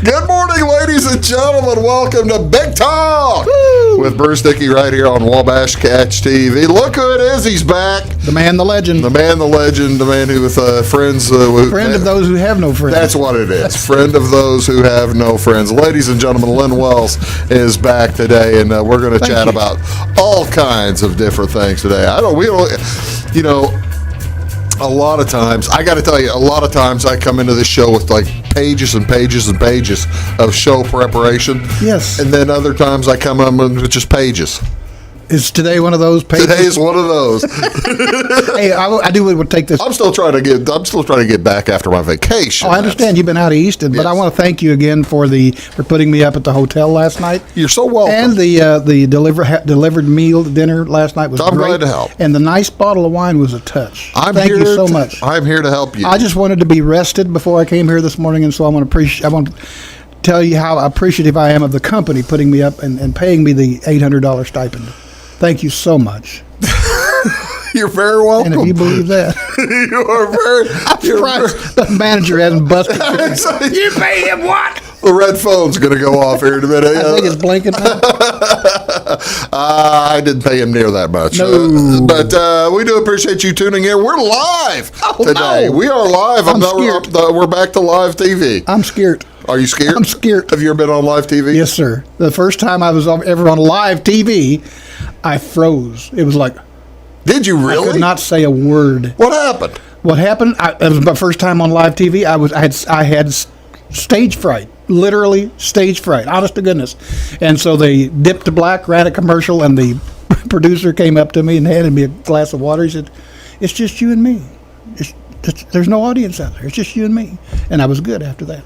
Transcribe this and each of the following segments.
Good morning, ladies and gentlemen. Welcome to Big Talk with Bruce Dickey right here on Wabash Catch TV. Look who it is. He's back. The man, the legend. The man, the legend. The man who with friends. Friend of those who have no friends. That's what it is. Friend of those who have no friends. Ladies and gentlemen, Len Wells is back today, and we're going to chat about all kinds of different things today. A lot of times, I got to tell you, I come into this show with like pages and pages and pages of show preparation. Yes. And then other times I come in with just pages. Is today one of those pages? Today is one of those. Hey, I do would take this. I'm still trying to get back after my vacation. Oh, I understand you've been out east, but Yes. I want to thank you again for putting me up at the hotel last night. You're so welcome. And the delivered meal dinner last night was I'm great. glad to help. And the nice bottle of wine was a touch. Thank you so much. I'm here to help you. I just wanted to be rested before I came here this morning, and so I want to tell you how appreciative I am of the company putting me up and paying me the $800 stipend. Thank you so much. You're very welcome. And if you believe that, you are very. I'm surprised the manager hasn't busted. You pay him what? The red phone's going to go off here in a minute. I think it's blinking now. I didn't pay him near that much. No. But we do appreciate you tuning in. We're live today. No. We are live. We're back to live TV. I'm scared. Are you scared? I'm scared. Have you ever been on live TV? Yes, sir. The first time I was ever on live TV, I froze. It was like, did you really? I could not say a word. What happened? What happened? It was my first time on live TV. I had stage fright, literally stage fright, honest to goodness. And so they dipped to black, ran a commercial, and the producer came up to me and handed me a glass of water. He said, "It's just you and me. There's no audience out there. It's just you and me." And I was good after that.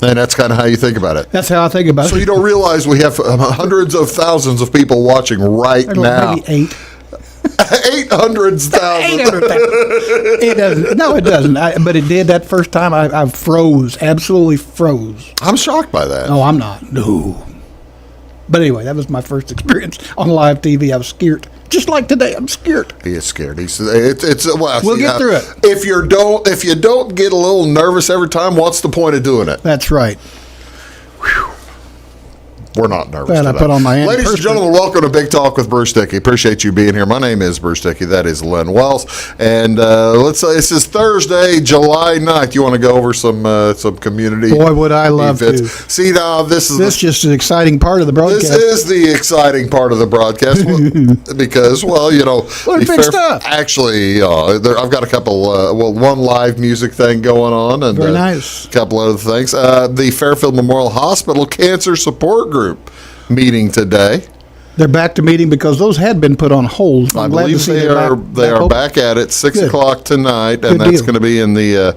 And that's kind of how you think about it. That's how I think about it. So you don't realize we have hundreds of thousands of people watching right now. Maybe 8. 800,000. 800,000. It doesn't. No, it doesn't. But it did that first time. I froze. Absolutely froze. I'm shocked by that. No, I'm not. No. But anyway, that was my first experience on live TV. I was scared. Just like today, I'm scared. He is scared. We'll get through it. If you don't get a little nervous every time, what's the point of doing it? That's right. Whew. We're not nervous Glad I today. put on my Ladies and gentlemen, welcome to Big Talk with Bruce Dickey. Appreciate you being here. My name is Bruce Dickey. That is Len Wells. And let's say this is Thursday, July 9th. You want to go over some community Boy, would I love events. to. See, now this is just an exciting part of the broadcast. This is the exciting part of the broadcast because, big stuff. Actually, I've got a couple, one live music thing going on, and very nice. A couple other things. The Fairfield Memorial Hospital Cancer Support Group meeting today. They're back to meeting because those had been put on hold. I believe they are back at it 6 o'clock tonight, and that's going to be in the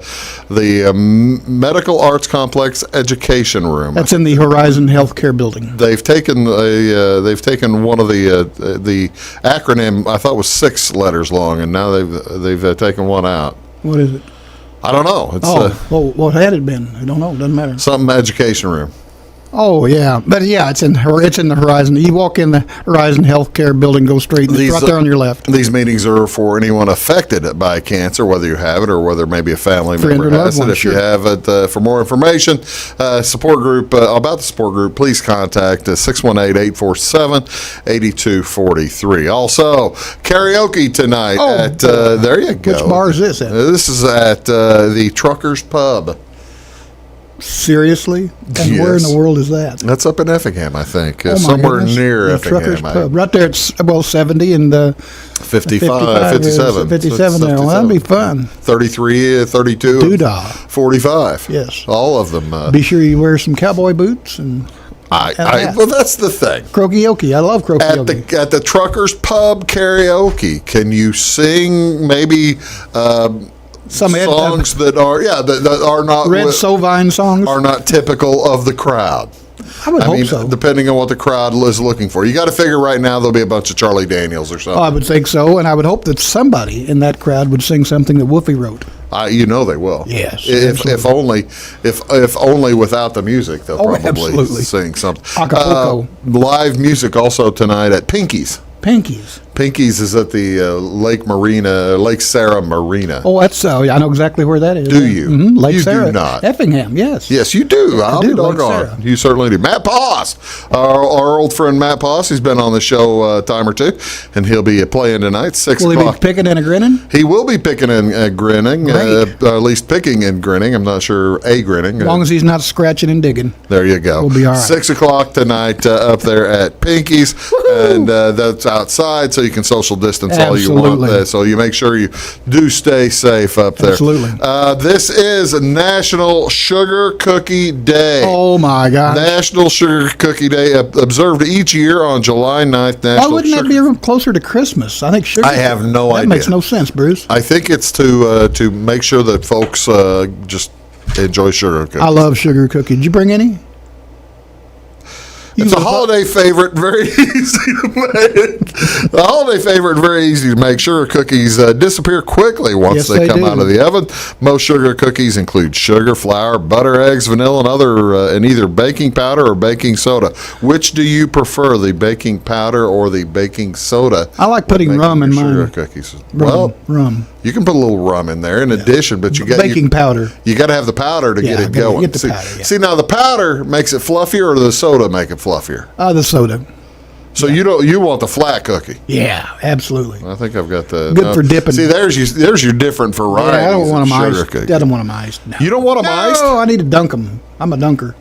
Medical Arts Complex Education Room. That's in the Horizon Healthcare Building. They've taken one of the acronym. I thought was 6 letters long, and now they've taken one out. What is it? I don't know. It's what had it been? I don't know. Doesn't matter. Something education room. Oh yeah, but yeah, it's in the Horizon. You walk in the Horizon Healthcare Building, go straight. It's right there on your left. These meetings are for anyone affected by cancer, whether you have it or whether maybe a family member has it. If you have it, for more information, support group about the support group, please contact 618-847-8243. Also, karaoke tonight at there you go. Which bar is this at? This is at the Truckers Pub. Seriously? And where in the world is that? That's up in Effingham, I think. Somewhere near Effingham. Pub. Right there at 70 and 55, 57. 57 there. Well, that'd be fun. 33, 32. Doodah. 45. Yes. All of them. Be sure you wear some cowboy boots and well, that's the thing. Karaoke. I love karaoke. At the Truckers Pub karaoke, can you sing maybe some songs that are not Red Sovine songs are not typical of the crowd? I would hope so. Depending on what the crowd is looking for. You got to figure right now there'll be a bunch of Charlie Daniels or something. I would think so, and I would hope that somebody in that crowd would sing something that Wolfie wrote. They will. Yes. If only without the music, they'll probably sing something. Acapulco. Live music also tonight at Pinky's. Pinky's. Pinky's is at the Lake Sarah Marina. Oh, that's yeah, I know exactly where that is. Do you? Mm-hmm. Lake You Sarah. do not. Effingham, yes. Yes, you do. I'll do, be Lake doggone. Sarah. You certainly do. Matt Poss, our old friend Matt Poss, he's been on the show a time or two, and he'll be playing tonight, 6 Will he o'clock. be picking and a grinning? He will be picking and grinning, Great. at least picking and grinning. I'm not sure grinning. As long as he's not scratching and digging. There you go. We'll be all right. 6 o'clock tonight up there at Pinky's, and that's outside, so you can social distance all you want. Absolutely. So you make sure you do stay safe up there. Absolutely. This is National Sugar Cookie Day. Oh, my God. National Sugar Cookie Day, observed each year on July 9th. Why National wouldn't that Sugar- be closer to Christmas? I think sugar. I have no idea. That makes no sense, Bruce. I think it's to make sure that folks just enjoy sugar cookies. I love sugar cookies. Did you bring any? It's a holiday favorite, very easy to make. The holiday favorite, very easy to make. Sugar cookies disappear quickly once Yes, they they come do. out of the oven. Most sugar cookies include sugar, flour, butter, eggs, vanilla, and other, and either baking powder or baking soda. Which do you prefer, the baking powder or the baking soda? I like putting when rum in making your mine. sugar cookies. Rum. Rum. You can put a little rum in there in addition, but you got Baking powder. You got to have the powder to get Yeah, it gotta going. get the powder, yeah. See, now the powder makes it fluffier, or the soda make it fluffier. The soda. So you want the flat cookie. Yeah, absolutely. I think I've got the Good for dipping. See, there's your different varieties. Yeah, I don't want of them sugar iced. cookie. I don't want them iced. No. You don't want them iced? No, I need to dunk them. I'm a dunker.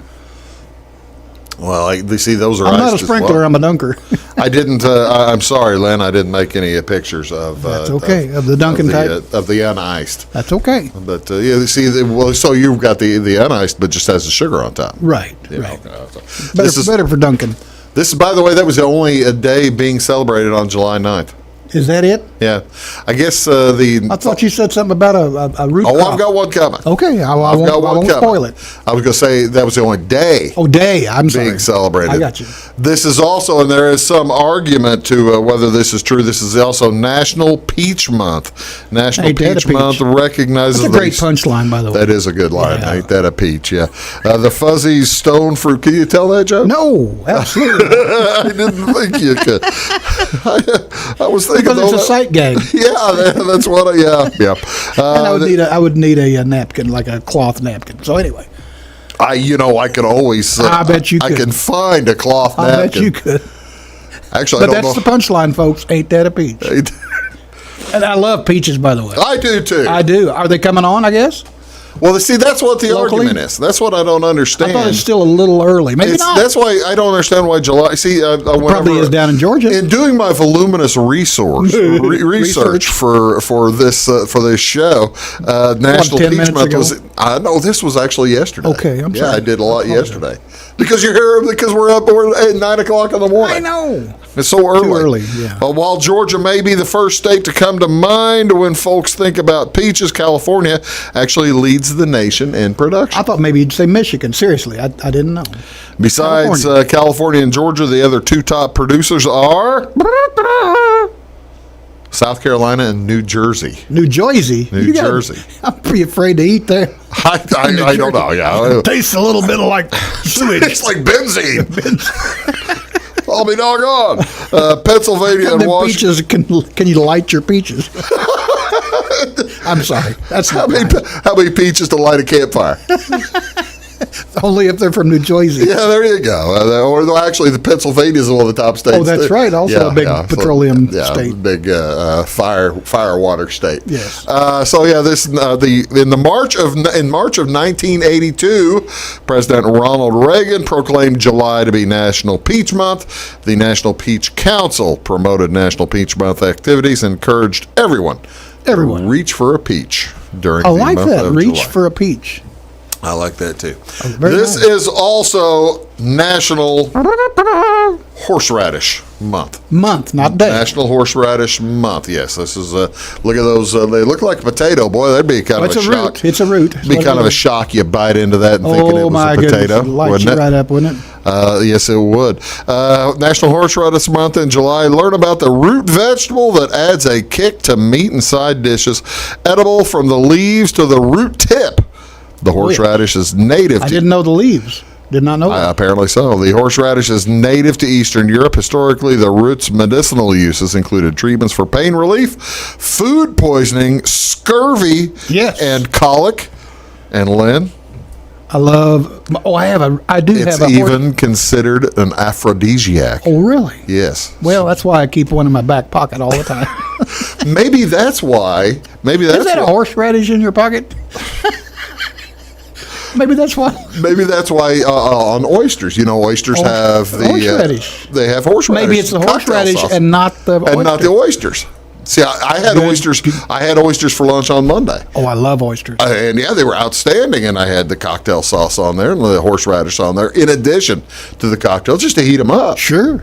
Well, see, those are I'm iced not a as sprinkler. well. I'm a dunker. I didn't. I'm sorry, Len. I didn't make any pictures of. That's okay. Of the Dunkin' type? Of the uniced. That's okay. But yeah, see, well, so you've got the uniced, but just has the sugar on top. Right. Yeah, Right. okay. Better for Dunkin'. This is, by the way, that was the only a day being celebrated on July 9th. Is that it? Yeah, I guess I thought you said something about a root. Oh, I've got one coming. Okay, I I've got one won't coming. spoil it. I was going to say that was the only day Oh, day. I'm sorry. being celebrated. I got you. This is also, and there is some argument to whether this is true. This is also National Peach Month. National Ain't that a Peach peach? Month recognizes That's a great these- punchline, by the way. That is a good line. Yeah. Ain't that a peach? Yeah. The fuzzy stone fruit. Can you tell that joke? No, absolutely. I didn't think you could. I was thinking Because it's though a sight gag. Yeah, that's what. Yeah. And I would need a napkin, like a cloth napkin. So anyway, I could always. I bet you I could. can find a cloth I bet napkin. you could. Actually, But I don't that's know. the punchline, folks. Ain't that a peach? And I love peaches, by the way. I do too. I do. Are they coming on, I guess? Well, see, that's what the Locally? argument is. That's what I don't understand. I thought it's still a little early. Maybe not. That's why I don't understand why July. See, Probably is down in Georgia. In doing my voluminous research Research. for this show, National 10 Peach minutes Month ago? was. I know this was actually yesterday. Okay, I'm Yeah, sorry. I did a lot I apologize. yesterday. Because you're here because we're at 9 o'clock in the morning. I know. It's so early. early, yeah. While Georgia may be the first state to come to mind when folks think about peaches, California actually leads the nation in production. I thought maybe you'd say Michigan. Seriously, I didn't know. Besides California and Georgia, the other two top producers are South Carolina and New Jersey. New Jersey. New Jersey. I'm pretty afraid to eat there. I don't know. Yeah, Tastes a little bit like sewage. it's like benzene. I'll be doggone. Pennsylvania and Them Washington. peaches, can you light your peaches? I'm sorry. That's How not many, right. how many peaches to light a campfire? Only if they're from New Jersey. Yeah, there you go. Or actually, the Pennsylvania is one of the top states. Oh, that's too. right. Also a big petroleum state. Big fire water state. Yes. So yeah, this in March of 1982, President Ronald Reagan proclaimed July to be National Peach Month. The National Peach Council promoted National Peach Month activities and encouraged everyone to reach for a peach during I the like month that. of Reach July. for a peach. I like that too. very This nice. is also National Horseradish Month. Month, not day. National Horseradish Month. Yes, this is. Look at those. They look like a potato. Boy, that'd be kind It's of a a shock. root. It's a root. It'd be kind of a shock. You bite into that and thinking it Oh was my a goodness! potato. It lights wouldn't you it? right up, wouldn't it? Yes, it would. National Horseradish Month in July. Learn about the root vegetable that adds a kick to meat and side dishes. Edible from the leaves to the root tip. The horseradish is native I to didn't know the leaves. Did not know that. Apparently so. The horseradish is native to Eastern Europe. Historically, the root's medicinal uses included treatments for pain relief, food poisoning, scurvy, Yes. and colic. And Len, I do it's have a even considered an aphrodisiac. Oh, really? Yes. Well, that's why I keep one in my back pocket all the time. Maybe that's why. Is that a horseradish in your pocket? Maybe that's why. Maybe that's why on oysters, oysters have the horseradish. They have horseradish. Maybe it's the horseradish and not the oyster. and not the oysters. See, I had oysters. I had oysters for lunch on Monday. Oh, I love oysters. And they were outstanding. And I had the cocktail sauce on there and the horseradish on there, in addition to the cocktail, just to heat them up. Sure.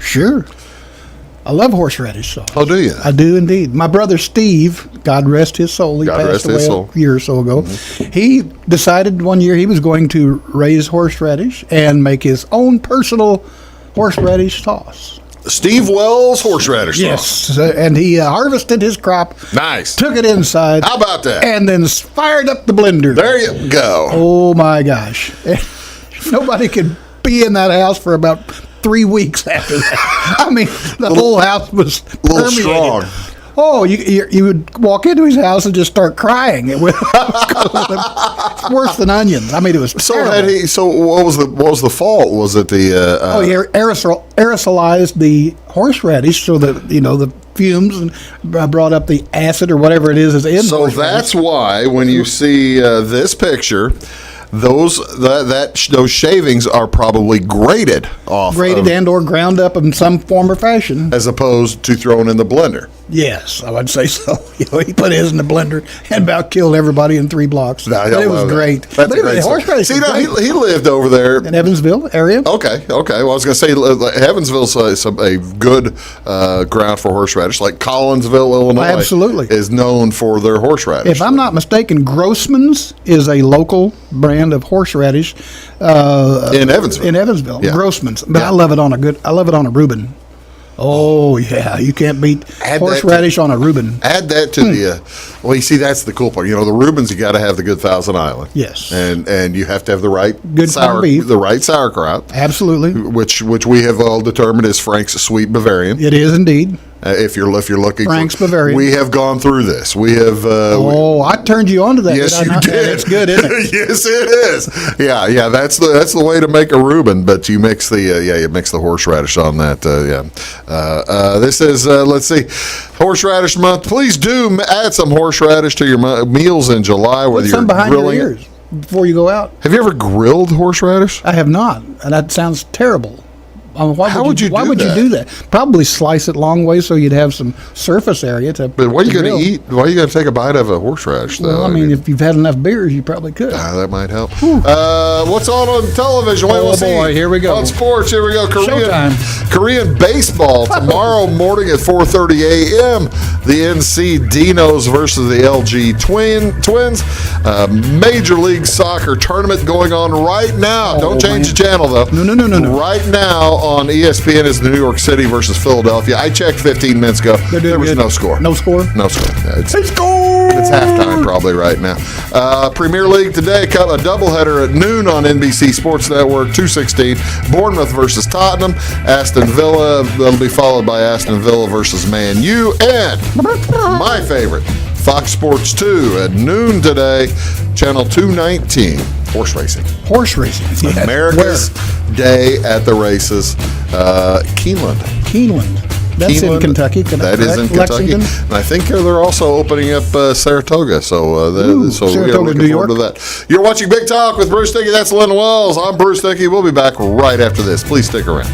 I love horseradish sauce. Oh, do you? I do indeed. My brother Steve, God rest his soul, he God passed rest away his soul. a year or so ago. Mm-hmm. He decided one year he was going to raise horseradish and make his own personal horseradish sauce. Steve Wells horseradish sauce. Yes, and he harvested his crop. Nice. Took it inside. How about that? And then fired up the blender. There you go. Oh my gosh! Nobody could be in that house for about 3 weeks after that. I mean, the whole house was A little permeated. strong. Oh, you would walk into his house and just start crying. It was worse than onions. I mean, it was terrible. So what was the fault? Was it the He aerosolized the horseradish so that the fumes and brought up the acid or whatever it is in So horseradish. that's why when you see this picture, those shavings are probably grated off, grated and or ground up in some form or fashion. as opposed to thrown in the blender. Yes, I would say so. He put his in the blender and about killed everybody in 3 blocks. No, I But it love was that. great. That's But a great story. horseradish See, is now great. he lived over there. In Evansville area. Okay. Well, I was going to say Evansville's a good ground for horseradish, like Collinsville, Illinois. Absolutely. Is known for their horseradish. If I'm not mistaken, Grossman's is a local brand of horseradish in Evansville. in Evansville. Yeah. Grossman's, but Yeah. I love it on a Reuben. Oh yeah, you can't beat Add that horseradish on a Reuben. Add that to the. Well, you see, that's the cool part. The Reubens, you got to have the good Thousand Island. Yes. And you have to have the right Good corned beef. the right sauerkraut, Absolutely, which we have all determined is Frank's Sweet Bavarian. it is indeed. If you're looking Frank's for, Bavarian. we have gone through this. We have. I turned you on to that. Yes, did I you not? did. It's good, isn't it? Yes, it is. Yeah. That's the way to make a Reuben. But you mix you mix the horseradish on that. This is let's see, horseradish month. Please do add some horseradish to your meals in July. Whether Put you're some behind your grilling it. ears before you go out. Have you ever grilled horseradish? I have not, and that sounds terrible. Why How would you Why do would that? you do that? Probably slice it long ways so you'd have some surface area to. But what are you to going to grill. eat? Why are you going to take a bite of a horseradish, though? Well, I mean, if you've had enough beers, you probably could. that might help. What's on television? Wait, Oh, let's boy, see. here we go. On sports, here we go. Showtime. Korean baseball tomorrow morning at 4:30 a.m. The NC Dinos versus the LG Twins. Major League Soccer tournament going on right now. Don't change the channel, though. No. Right now on ESPN is New York City versus Philadelphia. I checked 15 minutes ago. They're doing There was good. no score. No score? No score. Yeah, It's goal! it's halftime probably right now. Premier League today, a doubleheader at noon on NBC Sports Network, 2:16. Bournemouth versus Tottenham. Aston Villa, that'll be followed by Aston Villa versus Man U. And my favorite, Fox Sports 2 at noon today, channel 219, horse racing. Horse racing. Yes. America's Day at the Races. Keeneland. Keeneland. That's in Keeneland, Kentucky. That is in Kentucky. Lexington. And I think they're also opening up Saratoga. So we're Saratoga, looking New forward York. to that. You're watching Big Talk with Bruce Dickey. That's Len Wells. I'm Bruce Dickey. We'll be back right after this. Please stick around.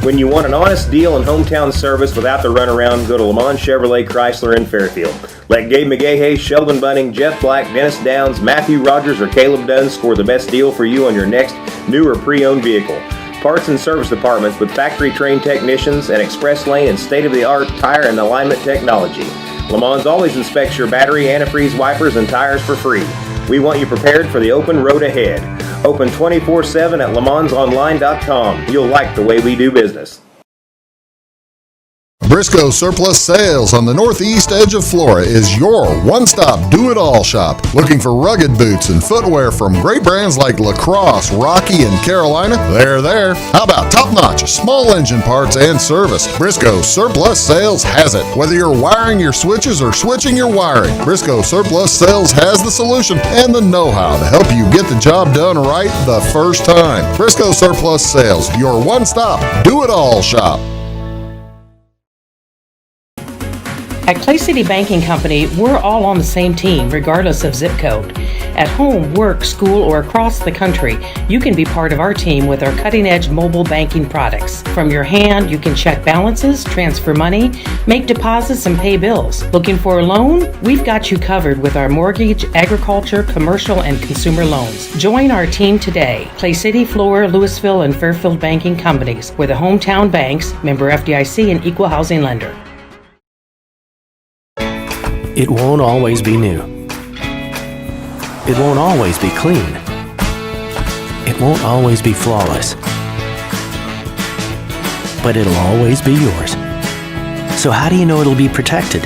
When you want an honest deal and hometown service without the runaround, go to Lamont Chevrolet Chrysler in Fairfield. Let Gabe McGahey, Sheldon Bunning, Jeff Black, Dennis Downs, Matthew Rogers, or Caleb Dunn score the best deal for you on your next new or pre-owned vehicle. Parts and service departments with factory-trained technicians and express lane and state-of-the-art tire and alignment technology. Lamont always inspects your battery, antifreeze, wipers, and tires for free. We want you prepared for the open road ahead. Open 24/7 at LeMansOnline.com. You'll like the way we do business. Briscoe Surplus Sales on the northeast edge of Flora is your one-stop do-it-all shop. Looking for rugged boots and footwear from great brands like Lacrosse, Rocky, and Carolina? They're there. How about top-notch small engine parts and service? Briscoe Surplus Sales has it. Whether you're wiring your switches or switching your wiring, Briscoe Surplus Sales has the solution and the know-how to help you get the job done right the first time. Briscoe Surplus Sales, your one-stop do-it-all shop. At Clay City Banking Company, we're all on the same team, regardless of zip code. At home, work, school, or across the country, you can be part of our team with our cutting-edge mobile banking products. From your hand, you can check balances, transfer money, make deposits, and pay bills. Looking for a loan? We've got you covered with our mortgage, agriculture, commercial, and consumer loans. Join our team today. Clay City, Flora, Louisville, and Fairfield Banking Companies. We're the hometown banks, member FDIC, and equal housing lender. It won't always be new. It won't always be clean. It won't always be flawless. But it'll always be yours. So how do you know it'll be protected?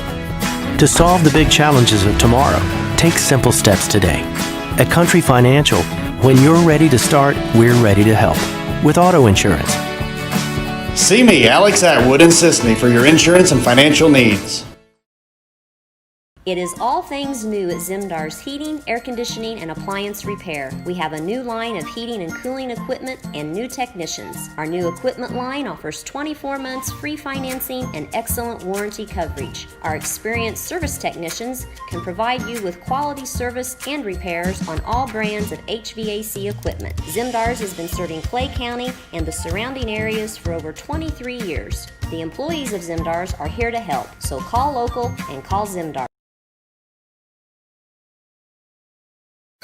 To solve the big challenges of tomorrow, take simple steps today. At Country Financial, when you're ready to start, we're ready to help. With auto insurance. See me, Alex Atwood in Sisney, for your insurance and financial needs. It is all things new at Zimdar's Heating, Air Conditioning, and Appliance Repair. We have a new line of heating and cooling equipment and new technicians. Our new equipment line offers 24 months free financing and excellent warranty coverage. Our experienced service technicians can provide you with quality service and repairs on all brands of HVAC equipment. Zimdar's has been serving Clay County and the surrounding areas for over 23 years. The employees of Zimdar's are here to help, so call local and call Zimdar's.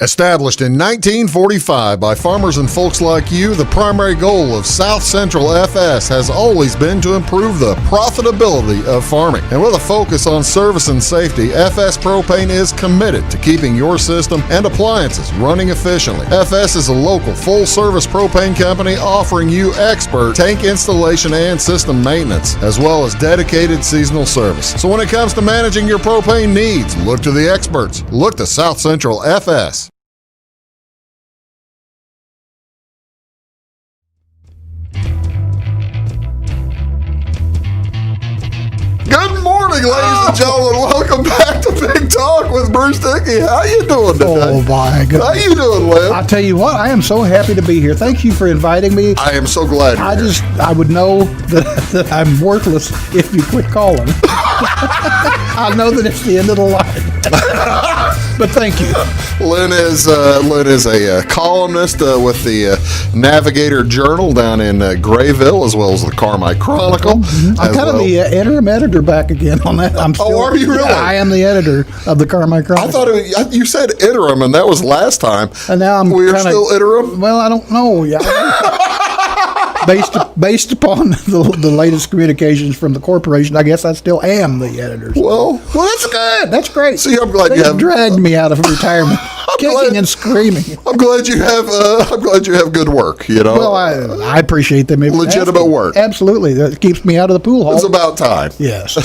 Established in 1945 by farmers and folks like you, the primary goal of South Central FS has always been to improve the profitability of farming. And with a focus on service and safety, FS Propane is committed to keeping your system and appliances running efficiently. FS is a local full-service propane company offering you expert tank installation and system maintenance, as well as dedicated seasonal service. So when it comes to managing your propane needs, look to the experts. Look to South Central FS. Good morning, ladies and gentlemen. Welcome back to Big Talk with Bruce Dickey. How you doing today? Oh, my goodness. How you doing, Len? I'll tell you what, I am so happy to be here. Thank you for inviting me. I am so glad you're here. I would know that I'm worthless if you quit calling. I know that it's the end of the line. But thank you. Len is a columnist with the Navigator-Journal down in Grayville, as well as the Carmi Chronicle. I'm kind of the interim editor back again on that. I'm still, are you really? Yeah, I am the editor of the Carmi Chronicle. I thought you said interim, and that was last time. And now we're still interim. Well, I don't know. Yeah. Based upon the latest communications from the corporation, I guess I still am the editor. Well, that's good. That's great. See, I'm glad they you have dragged me out of retirement, kicking and screaming. I'm glad you have good work. You know. Well, I appreciate them. Legitimate work. Absolutely, that keeps me out of the pool hall. It's about time. Yes.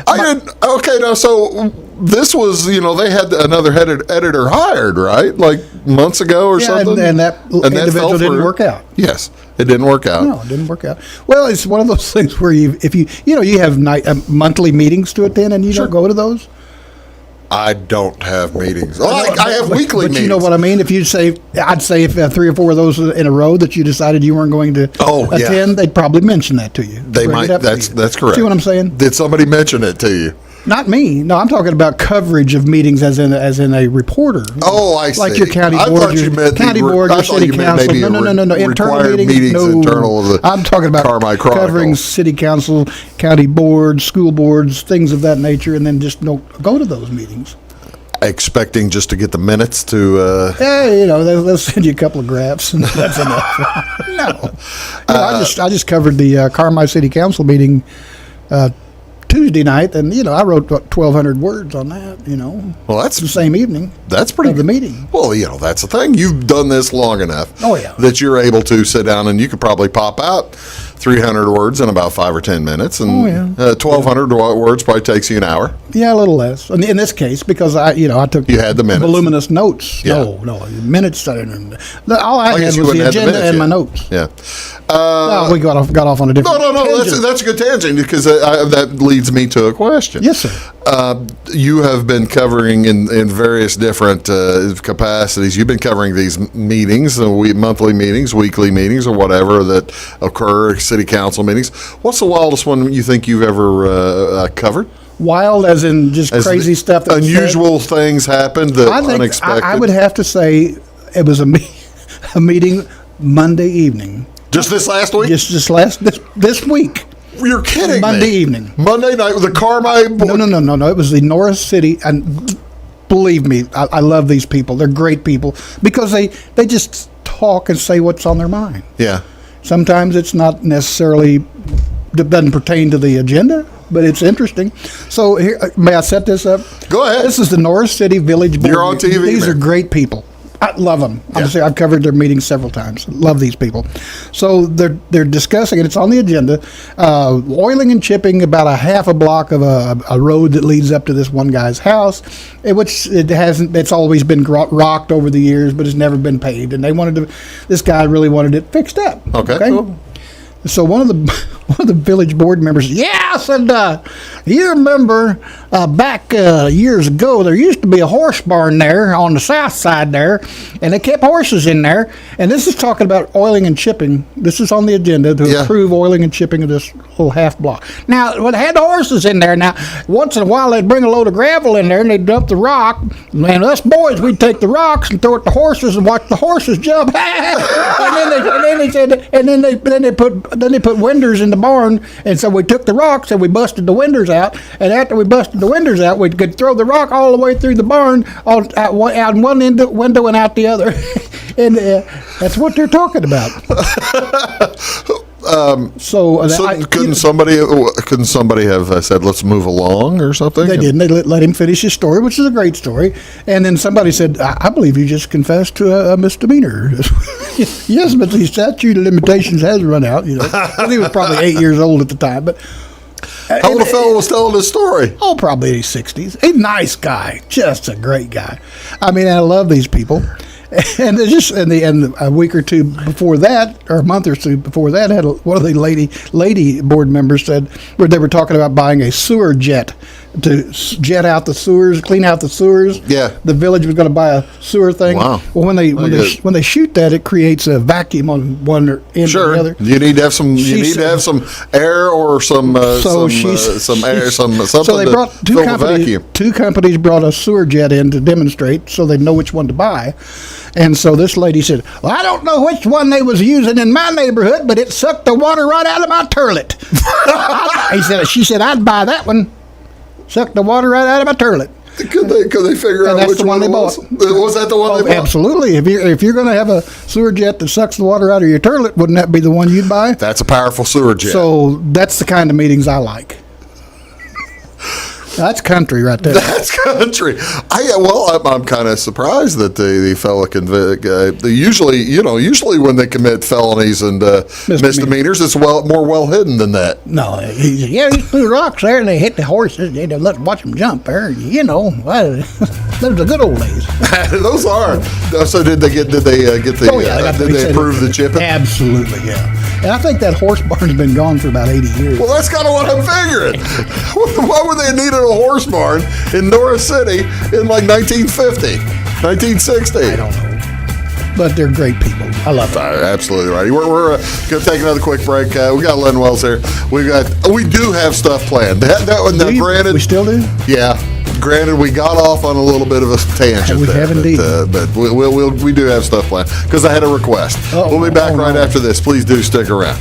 Okay, now, so this was, they had another editor hired, right? Like months ago or something? And that individual didn't work out. Yes, it didn't work out. No, it didn't work out. Well, it's one of those things where you have monthly meetings to attend and you don't go to those. I don't have meetings. I have weekly meetings. But you know what I mean? I'd say if 3 or 4 of those in a row that you decided you weren't going to attend, they'd probably mention that to you. They might. That's correct. See what I'm saying? Did somebody mention it to you? Not me. No, I'm talking about coverage of meetings as in a reporter. Oh, I see. Like your county board, your city council. No. Internal meetings. Internal of the I'm talking about Carmi Chronicle. Covering city council, county boards, school boards, things of that nature, and then just don't go to those meetings. Expecting just to get the minutes to. They'll send you a couple of graphs, and that's enough. No, I just covered the Carmi City Council meeting. Tuesday night, and I wrote 1,200 words on that. Well, that's the same evening. That's pretty of the meeting. Well, that's the thing. You've done this long enough. Oh yeah. That you're able to sit down and you could probably pop out 300 words in about 5 or 10 minutes, and Oh, yeah. 1,200 words probably takes you an hour. Yeah, a little less. In this case, because I took You had the minutes. voluminous notes. Yeah. No, minutes. All I guess had you was the wouldn't have the agenda minutes and my yet. notes. Yeah. We got off on a different. No. tangent. That's a good tangent because that leads me to a question. Yes, sir. You have been covering in various different capacities. You've been covering these meetings, monthly meetings, weekly meetings, or whatever that occur, city council meetings. What's the wildest one you think you've ever covered? Wild, as in just crazy stuff. That's unusual things happened that unexpected. I would have to say it was a meeting Monday evening. Just this last week? Just this week. You're kidding Monday me. evening. Monday night with the Carmi. No. It was the Norris City, and believe me, I love these people. They're great people because they just talk and say what's on their mind. Yeah. Sometimes it's not necessarily doesn't pertain to the agenda, but it's interesting. So here, may I set this up? Go ahead. This is the Norris City Village Board. You're on TV. These man. are great people. I love them. Yeah. I've covered their meetings several times. Love these people. So they're discussing, and it's on the agenda, oiling and chipping about a half a block of a road that leads up to this one guy's house, which it's always been rocked over the years, but it's never been paved. And this guy really wanted it fixed up. Okay. Cool. So one of the village board members said, "Yeah," said, "you remember back years ago there used to be a horse barn there on the south side there, and they kept horses in there." And this is talking about oiling and chipping. This is on the agenda to approve oiling and chipping of this whole half block. Now, when they had the horses in there, now once in a while they'd bring a load of gravel in there and they'd dump the rock, and us boys we'd take the rocks and throw it at the horses and watch the horses jump. Then they put windows in the barn, and so we took the rocks and we busted the windows out. And after we busted the windows out, we could throw the rock all the way through the barn, out one window and out the other. And that's what they're talking about. Couldn't somebody have said, "Let's move along" or something? They didn't. They let him finish his story, which is a great story. And then somebody said, "I believe you just confessed to a misdemeanor." Yes, but the statute of limitations has run out. Well, he was probably 8 years old at the time, but. How old a fellow was telling this story? Oh, probably in his 60s. A nice guy, just a great guy. I mean, I love these people. And a week or two before that, or a month or two before that, had one of the lady board members said where they were talking about buying a sewer jet to jet out the sewers, clean out the sewers. Yeah, the village was going to buy a sewer thing. Wow. Well, when they shoot that, it creates a vacuum on one end or the other. You need to have some. You need to have some air or some air, something. So they brought to fill the vacuum. Two companies brought a sewer jet in to demonstrate, so they'd know which one to buy. And so this lady said, "Well, I don't know which one they was using in my neighborhood, but it sucked the water right out of my toilet." She said, "I'd buy that one. Sucked the water right out of my toilet." Could they figure out which one they was? bought? Was that the one they bought? Absolutely. If you're going to have a sewer jet that sucks the water out of your toilet, wouldn't that be the one you'd buy? That's a powerful sewer jet. So that's the kind of meetings I like. That's country right there. That's country. I'm kind of surprised that the fellow convict. Usually when they commit felonies and misdemeanors, it's more well hidden than that. No, he threw rocks there and they hit the horses. They watch them jump there. Those are the good old days. Those are. So did they approve the chipping? Absolutely, yeah. And I think that horse barn's been gone for about 80 years. Well, that's kind of what I'm figuring. Why would they need a horse barn in Norris City in like 1950, 1960? I don't know. But they're great people. I love them. Absolutely right. We're going to take another quick break. We got Len Wells here. We do have stuff planned. Granted, we still do? Yeah. Granted, we got off on a little bit of a tangent. We have indeed. But we do have stuff planned because I had a request. We'll be back right after this. Please do stick around.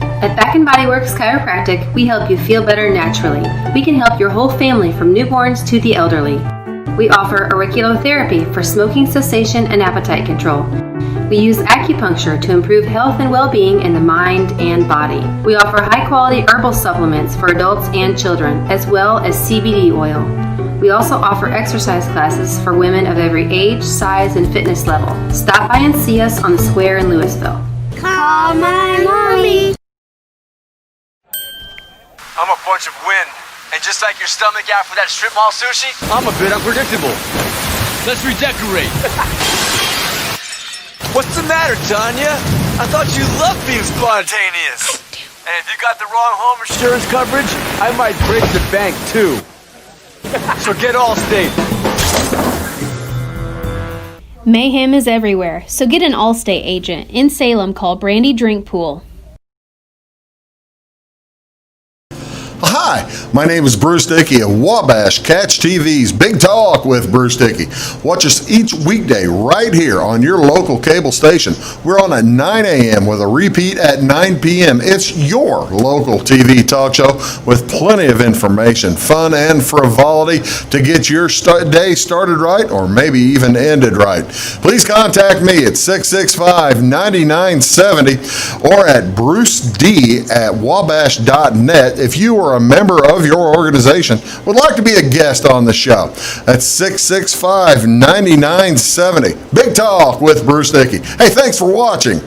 At Back & Body Works Chiropractic, we help you feel better naturally. We can help your whole family from newborns to the elderly. We offer auriculotherapy for smoking cessation and appetite control. We use acupuncture to improve health and well-being in the mind and body. We offer high-quality herbal supplements for adults and children, as well as CBD oil. We also offer exercise classes for women of every age, size, and fitness level. Stop by and see us on the square in Louisville. Call my mommy. I'm a bunch of wind. And just like your stomach after that strip mall sushi, I'm a bit unpredictable. Let's redecorate. What's the matter, Tanya? I thought you loved being spontaneous. And if you got the wrong home insurance coverage, I might break the bank too. So get Allstate. Mayhem is everywhere, so get an Allstate agent. In Salem, call Brandy Drinkpool. Hi, my name is Bruce Dickey of Wabash Catch TV's Big Talk with Bruce Dickey. Watch us each weekday right here on your local cable station. We're on at 9 a.m. with a repeat at 9 p.m. It's your local TV talk show with plenty of information, fun, and frivolity to get your day started right or maybe even ended right. Please contact me at 665-9970 or at bruced@wabash.net if you are a member of your organization would like to be a guest on the show. That's 665-9970. Big Talk with Bruce Dickey. Hey, thanks for watching.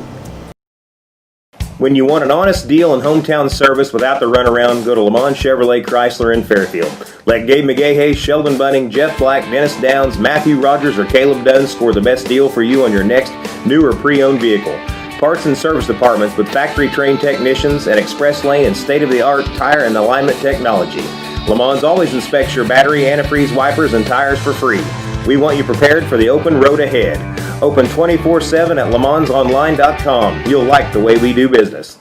When you want an honest deal and hometown service without the runaround, go to Lemon Chevrolet Chrysler in Fairfield. Let Gabe McGahey, Sheldon Bunning, Jeff Black, Dennis Downs, Matthew Rogers, or Caleb Dunn score the best deal for you on your next new or pre-owned vehicle. Parts and service departments with factory-trained technicians and express lane and state-of-the-art tire and alignment technology. Le Mans always inspects your battery, antifreeze, wipers, and tires for free. We want you prepared for the open road ahead. Open 24/7 at lemansonline.com. You'll like the way we do business.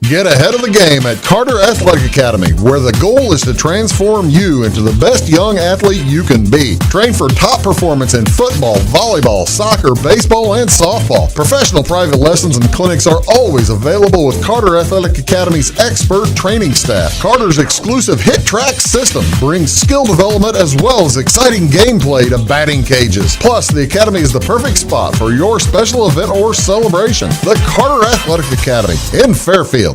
Get ahead of the game at Carter Athletic Academy, where the goal is to transform you into the best young athlete you can be. Train for top performance in football, volleyball, soccer, baseball, and softball. Professional private lessons and clinics are always available with Carter Athletic Academy's expert training staff. Carter's exclusive Hit Track system brings skill development as well as exciting gameplay to batting cages. Plus, the Academy is the perfect spot for your special event or celebration. The Carter Athletic Academy in Fairfield.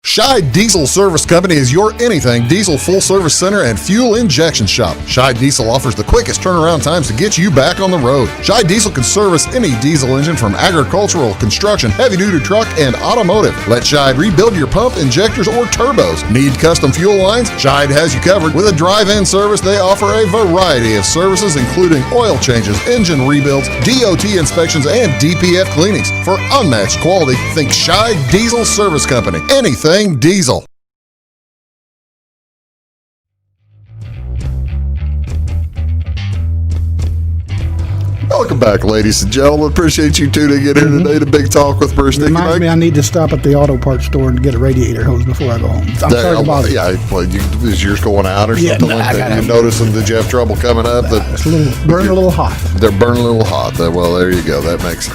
Scheid Diesel Service Company is your anything diesel full-service center and fuel injection shop. Scheid Diesel offers the quickest turnaround times to get you back on the road. Scheid Diesel can service any diesel engine from agricultural, construction, heavy-duty truck, and automotive. Let Scheid rebuild your pump, injectors, or turbos. Need custom fuel lines? Scheid has you covered. With a drive-in service, they offer a variety of services, including oil changes, engine rebuilds, DOT inspections, and DPF cleanings. For unmatched quality, think Scheid Diesel Service Company. Anything diesel. Welcome back, ladies and gentlemen. Appreciate you tuning in here today to Big Talk with Bruce Dickey. Reminds me I need to stop at the auto parts store and get a radiator hose before I go home. I'm sorry to bother you. Yeah, is yours going out or something like that? You're noticing that you have trouble coming up? It's burning a little hot. They're burning a little hot. Well, there you go. That makes...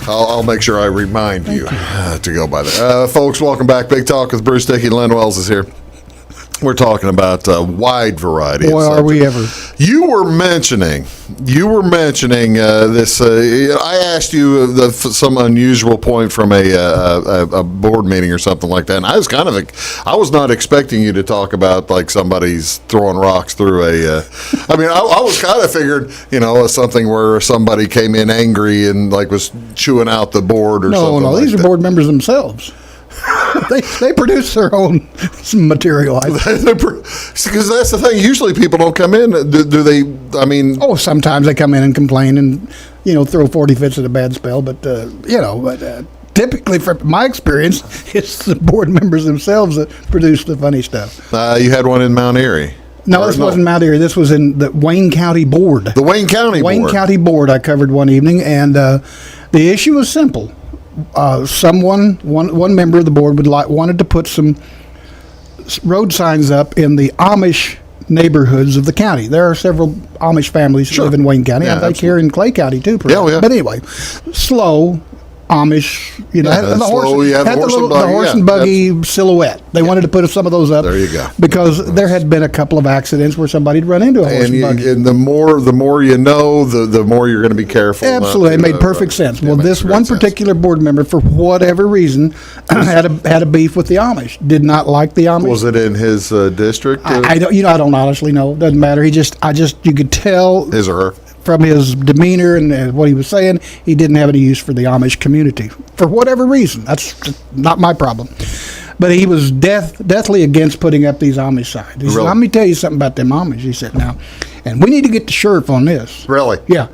I'll make sure I remind you to go by there. Folks, welcome back. Big Talk with Bruce Dickey. Len Wells is here. We're talking about a wide variety. Boy, are we ever. You were mentioning this. I asked you some unusual point from a board meeting or something like that, and I was not expecting you to talk about like somebody's throwing rocks through a. I mean, I was kind of figured, something where somebody came in angry and like was chewing out the board or something. No, these are board members themselves. They produce their own material. Because that's the thing. Usually people don't come in. Do they? I mean, sometimes they come in and complain and throw 40 fits at a bad spell. But typically, from my experience, it's the board members themselves that produce the funny stuff. You had one in Mount Airy. No, this wasn't Mount Airy. This was in the Wayne County Board. The Wayne County Board. Wayne County Board. I covered one evening, and the issue was simple. One member of the board wanted to put some road signs up in the Amish neighborhoods of the county. There are several Amish families who live in Wayne County. I think here in Clay County too. Yeah. But anyway, slow, Amish, had the horse and buggy silhouette. They wanted to put some of those up. There you go. Because there had been a couple of accidents where somebody'd run into a horse and buggy. And the more you know, the more you're going to be careful. Absolutely, it made perfect sense. Well, this one particular board member, for whatever reason, had a beef with the Amish. Did not like the Amish. Was it in his district? I don't honestly know. Doesn't matter. You could tell his or her. From his demeanor and what he was saying, he didn't have any use for the Amish community for whatever reason. That's not my problem. But he was deathly against putting up these Amish signs. He said, "Let me tell you something about them Amish." He said, "Now, and we need to get the sheriff on this." Really? Yeah.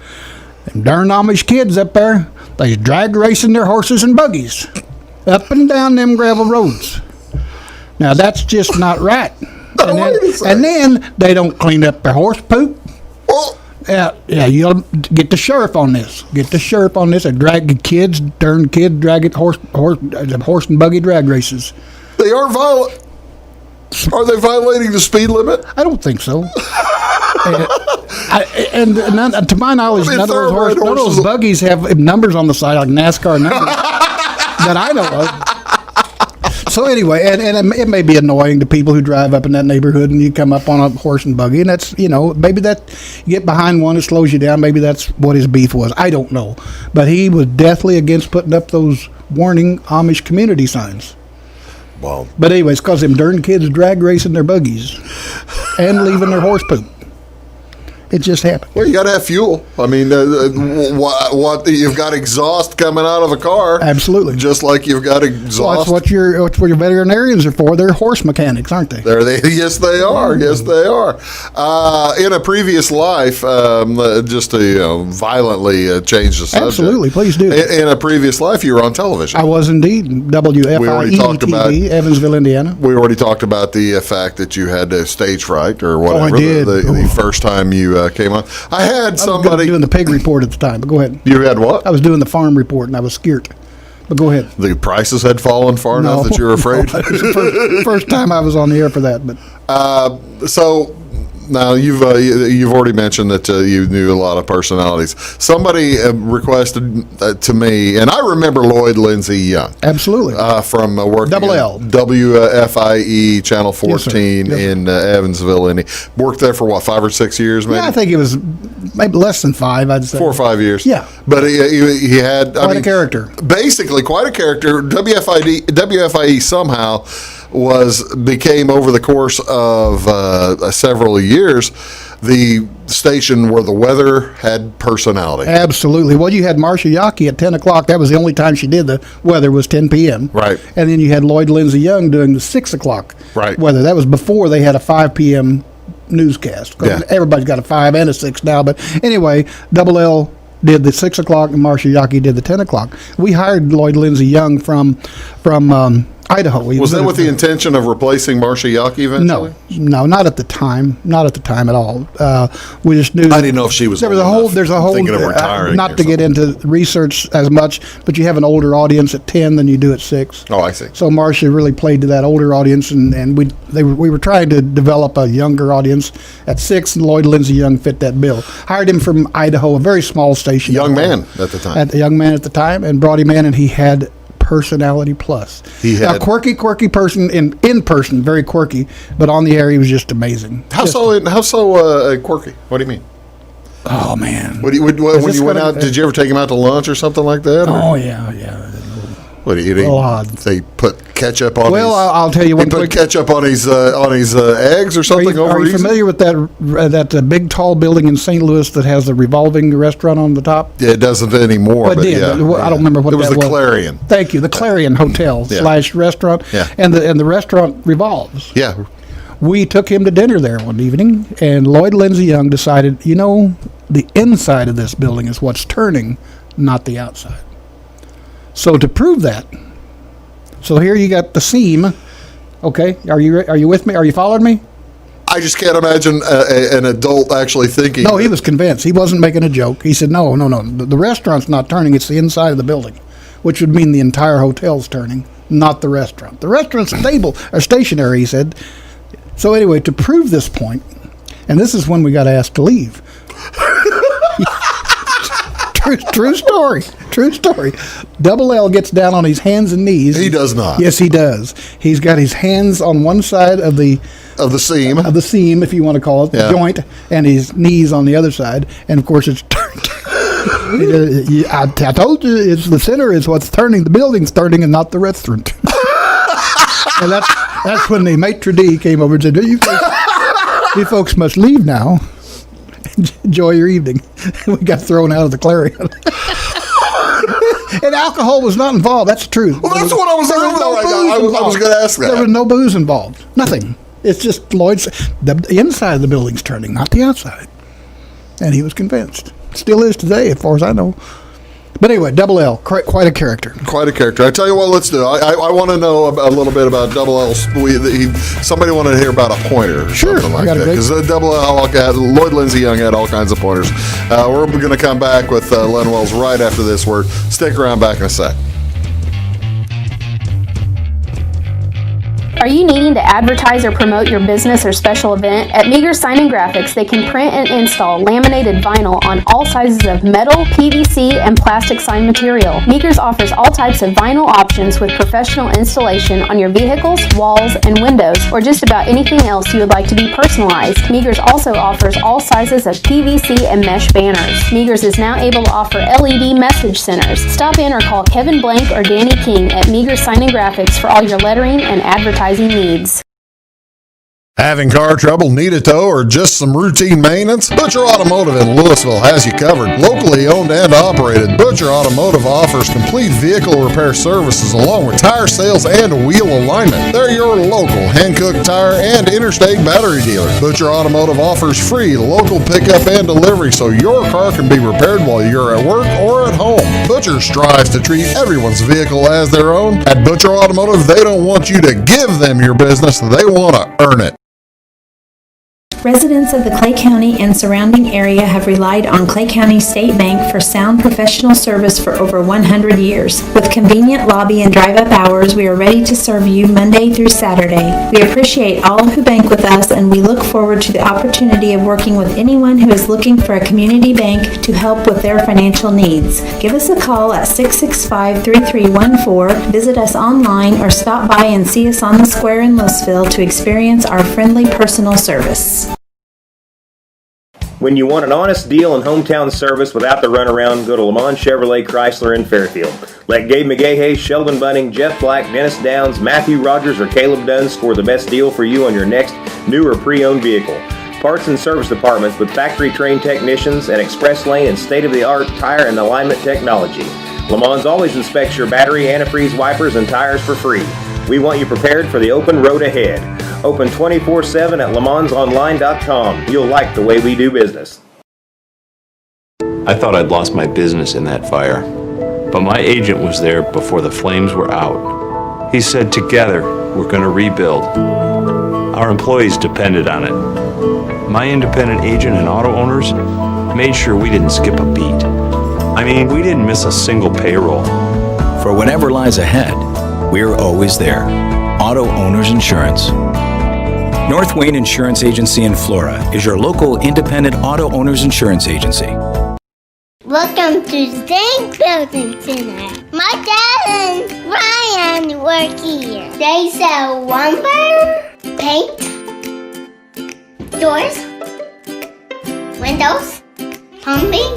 Them darn Amish kids up there, they drag racing their horses and buggies up and down them gravel roads. Now that's just not right. And then they don't clean up their horse poop. Well, Yeah, you'll get the sheriff on this. Get the sheriff on this. They drag kids, drag it horse and buggy drag races. They are violent. Are they violating the speed limit? I don't think so. And to my knowledge, none of those buggies have numbers on the side like NASCAR numbers that I know of. So anyway, and it may be annoying to people who drive up in that neighborhood and you come up on a horse and buggy, and that's, maybe that you get behind one, it slows you down. Maybe that's what his beef was. I don't know. But he was deathly against putting up those warning Amish community signs. Well, but anyways, because them darn kids drag racing their buggies and leaving their horse poop. It just happened. Well, you got to have fuel. I mean, what you've got exhaust coming out of a car. Absolutely. Just like you've got exhaust. Well, that's what your veterinarians are for. They're horse mechanics, aren't they? Yes, they are. Yes, they are. In a previous life, just to violently change the subject. Absolutely, please do. In a previous life, you were on television. I was indeed. WFIE-TV, Evansville, Indiana. We already talked about the fact that you had stage fright or whatever. Oh, I did. The first time you came on. I had somebody. I was doing the pig report at the time, but go ahead. You had what? I was doing the farm report, and I was scared. But go ahead. The prices had fallen far enough that you were afraid? No, it was the first time I was on the air for that. But so now you've already mentioned that you knew a lot of personalities. Somebody requested to me, and I remember Lloyd Lindsay Young. Absolutely. From working Double L. WFIE Channel 14 in Evansville, and he worked there for what, 5 or 6 years, maybe? Yeah, I think it was maybe less than 5. I'd say 4 or 5 years. Yeah, but he had quite a character. Basically, quite a character. WFIE somehow became over the course of several years the station where the weather had personality. Absolutely. Well, you had Marcia Yockey at 10 o'clock. That was the only time she did the weather was 10 p.m. Right. And then you had Lloyd Lindsay Young doing the 6 o'clock weather. That was before they had a 5 p.m. newscast. Yeah. Everybody's got a 5 and a 6 now. But anyway, Double L did the 6 o'clock and Marcia Yockey did the 10 o'clock. We hired Lloyd Lindsay Young from Idaho. Was that with the intention of replacing Marcia Yockey eventually? No, not at the time. Not at the time at all. We just knew. I didn't know if she was. There's a whole. Thinking of retiring. Not to get into research as much, but you have an older audience at 10 than you do at 6. Oh, I see. So Marcia really played to that older audience, and we were trying to develop a younger audience at 6, and Lloyd Lindsay Young fit that bill. Hired him from Idaho, a very small station. Young man at the time. And brought him in, and he had personality plus. He had a quirky person in person, very quirky, but on the air he was just amazing. How so quirky? What do you mean? Oh man! When you went out, did you ever take him out to lunch or something like that? Oh yeah. What do you eat? They put ketchup on. Well, I'll tell you. He put ketchup on his eggs or something. Are you familiar with that big tall building in St. Louis that has a revolving restaurant on the top? Yeah, it doesn't anymore. But yeah. I don't remember what it was. That the Clarion. Thank you, the Clarion Hotel / restaurant. Yeah. And the restaurant revolves. Yeah. We took him to dinner there one evening, and Lloyd Lindsay Young decided, the inside of this building is what's turning, not the outside. So to prove that, here you got the seam. Okay, are you with me? Are you following me? I just can't imagine an adult actually thinking. No, he was convinced. He wasn't making a joke. He said, no. The restaurant's not turning. It's the inside of the building, which would mean the entire hotel's turning, not the restaurant. The restaurant's stationary, he said. So anyway, to prove this point, and this is when we got asked to leave. True story. True story. Double L gets down on his hands and knees. He does not. Yes, he does. He's got his hands on one side of the seam, if you want to call it, the joint, and his knees on the other side. And of course, it's turned. I told you, it's the center is what's turning. The building's turning, and not the restaurant. And that's when the maitre d' came over and said, "You folks must leave now. Enjoy your evening." We got thrown out of the Clarion. And alcohol was not involved. That's the truth. Well, that's what I was I was going to ask that. There was no booze involved. Nothing. It's just Lloyd's. The inside of the building's turning, not the outside. And he was convinced. Still is today, as far as I know. But anyway, Double L, quite a character. Quite a character. I tell you what, let's do. I want to know a little bit about Double L. Somebody wanted to hear about a pointer or something like that. Because Double L, Lloyd Lindsay Young had all kinds of pointers. We're going to come back with Len Wells right after this word. Stick around, back in a sec. Are you needing to advertise or promote your business or special event? At Meager Sign and Graphics, they can print and install laminated vinyl on all sizes of metal, PVC, and plastic sign material. Meager's offers all types of vinyl options with professional installation on your vehicles, walls, and windows, or just about anything else you would like to be personalized. Meager's also offers all sizes of PVC and mesh banners. Meager's is now able to offer LED message centers. Stop in or call Kevin Blank or Danny King at Meager Sign and Graphics for all your lettering and advertising needs. Having car trouble, need a tow, or just some routine maintenance? Butcher Automotive in Louisville has you covered. Locally owned and operated, Butcher Automotive offers complete vehicle repair services along with tire sales and wheel alignment. They're your local Hankook tire and interstate battery dealer. Butcher Automotive offers free local pickup and delivery so your car can be repaired while you're at work or at home. Butcher strives to treat everyone's vehicle as their own. At Butcher Automotive, they don't want you to give them your business, they want to earn it. Residents of the Clay County and surrounding area have relied on Clay County State Bank for sound professional service for over 100 years. With convenient lobby and drive-up hours, we are ready to serve you Monday through Saturday. We appreciate all who bank with us, and we look forward to the opportunity of working with anyone who is looking for a community bank to help with their financial needs. Give us a call at 665-3314, visit us online, or stop by and see us on the square in Louisville to experience our friendly personal service. When you want an honest deal and hometown service without the runaround, go to Le Mans Chevrolet Chrysler in Fairfield. Let Gabe McGahey, Sheldon Bunning, Jeff Black, Dennis Downs, Matthew Rogers, or Caleb Dunn score the best deal for you on your next new or pre-owned vehicle. Parts and service departments with factory-trained technicians and express lane and state-of-the-art tire and alignment technology. Le Mans always inspects your battery, antifreeze, wipers, and tires for free. We want you prepared for the open road ahead. Open 24/7 at lemansonline.com. You'll like the way we do business. I thought I'd lost my business in that fire, but my agent was there before the flames were out. He said, "Together, we're going to rebuild." Our employees depended on it. My independent agent and auto owners made sure we didn't skip a beat. I mean, we didn't miss a single payroll. For whatever lies ahead, we're always there. Auto Owners Insurance. North Wayne Insurance Agency in Flora is your local independent auto owners insurance agency. Welcome to Zinc Building Center. My dad and Ryan work here. They sell lumber, paint, doors, windows, plumbing,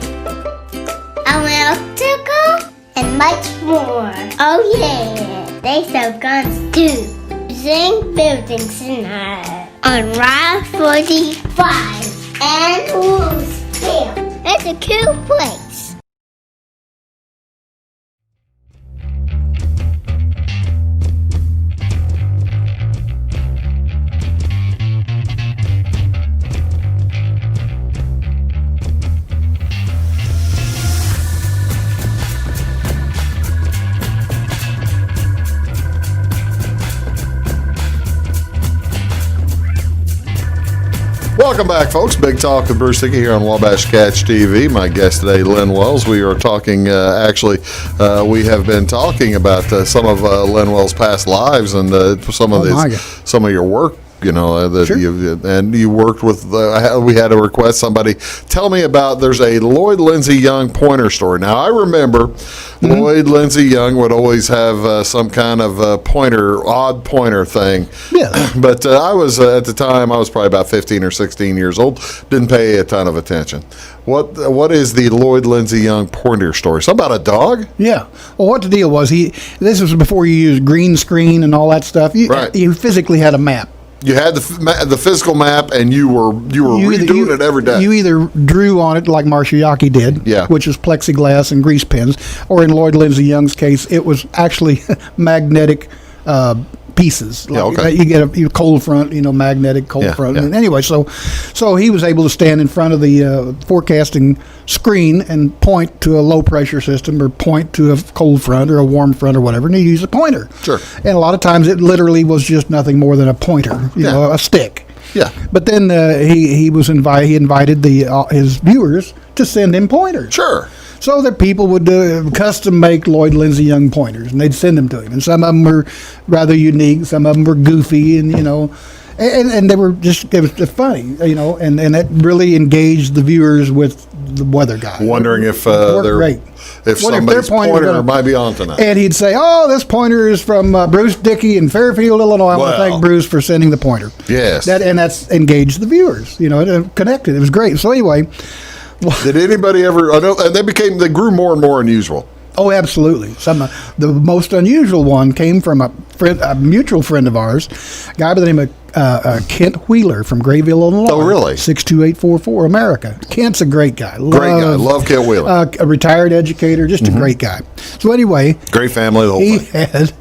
electrical, and much more. Oh yeah, they sell guns too. Zinc Building Center on Route 45 and Louisville. It's a cool place. Welcome back, folks. Big Talk with Bruce Dickey here on Wabash Catch TV. My guest today, Len Wells. We are talking, we have been talking about some of Len Wells' past lives and some of your work You know, and you worked with. We had to request somebody tell me about. There's a Lloyd Lindsay Young pointer story. Now I remember Lloyd Lindsay Young would always have some kind of odd pointer thing. Yeah. But I was at the time I was probably about 15 or 16 years old. Didn't pay a ton of attention. What is the Lloyd Lindsay Young pointer story? Something about a dog? Yeah. Well, what the deal was, this was before you used green screen and all that stuff. You physically had a map. You had the physical map, and you were redoing it every day. You either drew on it like Marciaki did, which is plexiglass and grease pens, or in Lloyd Lindsay Young's case, it was actually magnetic pieces. You get a cold front, magnetic cold front. And anyway, so he was able to stand in front of the forecasting screen and point to a low pressure system or point to a cold front or a warm front or whatever, and he used a pointer. Sure. And a lot of times it literally was just nothing more than a pointer, a stick. Yeah. But then he invited his viewers to send him pointers. Sure. So that people would custom make Lloyd Lindsay Young pointers, and they'd send them to him. And some of them were rather unique, some of them were goofy, and and they were just it was funny, and that really engaged the viewers with the weather guy. Wondering if somebody's pointer might be on tonight. And he'd say, "Oh, this pointer is from Bruce Dickey in Fairfield, Illinois. I want to thank Bruce for sending the pointer." Yes. That's engaged the viewers. It connected. It was great. So anyway. Did anybody ever? I know, and they grew more and more unusual. Oh, absolutely. The most unusual one came from a mutual friend of ours, a guy by the name of Kent Wheeler from Grayville, Illinois. Oh, really? 62844 America. Kent's a great guy. Love Kent Wheeler. A retired educator, just a great guy. So anyway, great family. The whole thing.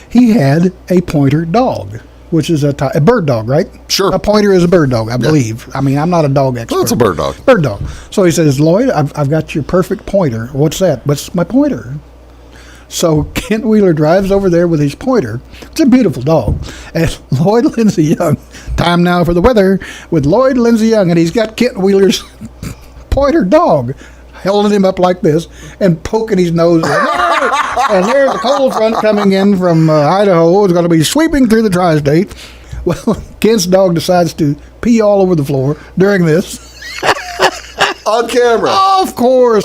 He had a pointer dog, which is a bird dog, right? Sure. A pointer is a bird dog, I believe. I mean, I'm not a dog expert. Well, it's a bird dog. Bird dog. So he says, "Lloyd, I've got your perfect pointer." "What's that?" "What's my pointer?" So Kent Wheeler drives over there with his pointer. It's a beautiful dog. And Lloyd Lindsay Young, time now for the weather with Lloyd Lindsay Young. And he's got Kent Wheeler's pointer dog, holding him up like this and poking his nose in. And there's a cold front coming in from Idaho. It's going to be sweeping through the tri-state. Well, Kent's dog decides to pee all over the floor during this. On camera. Of course.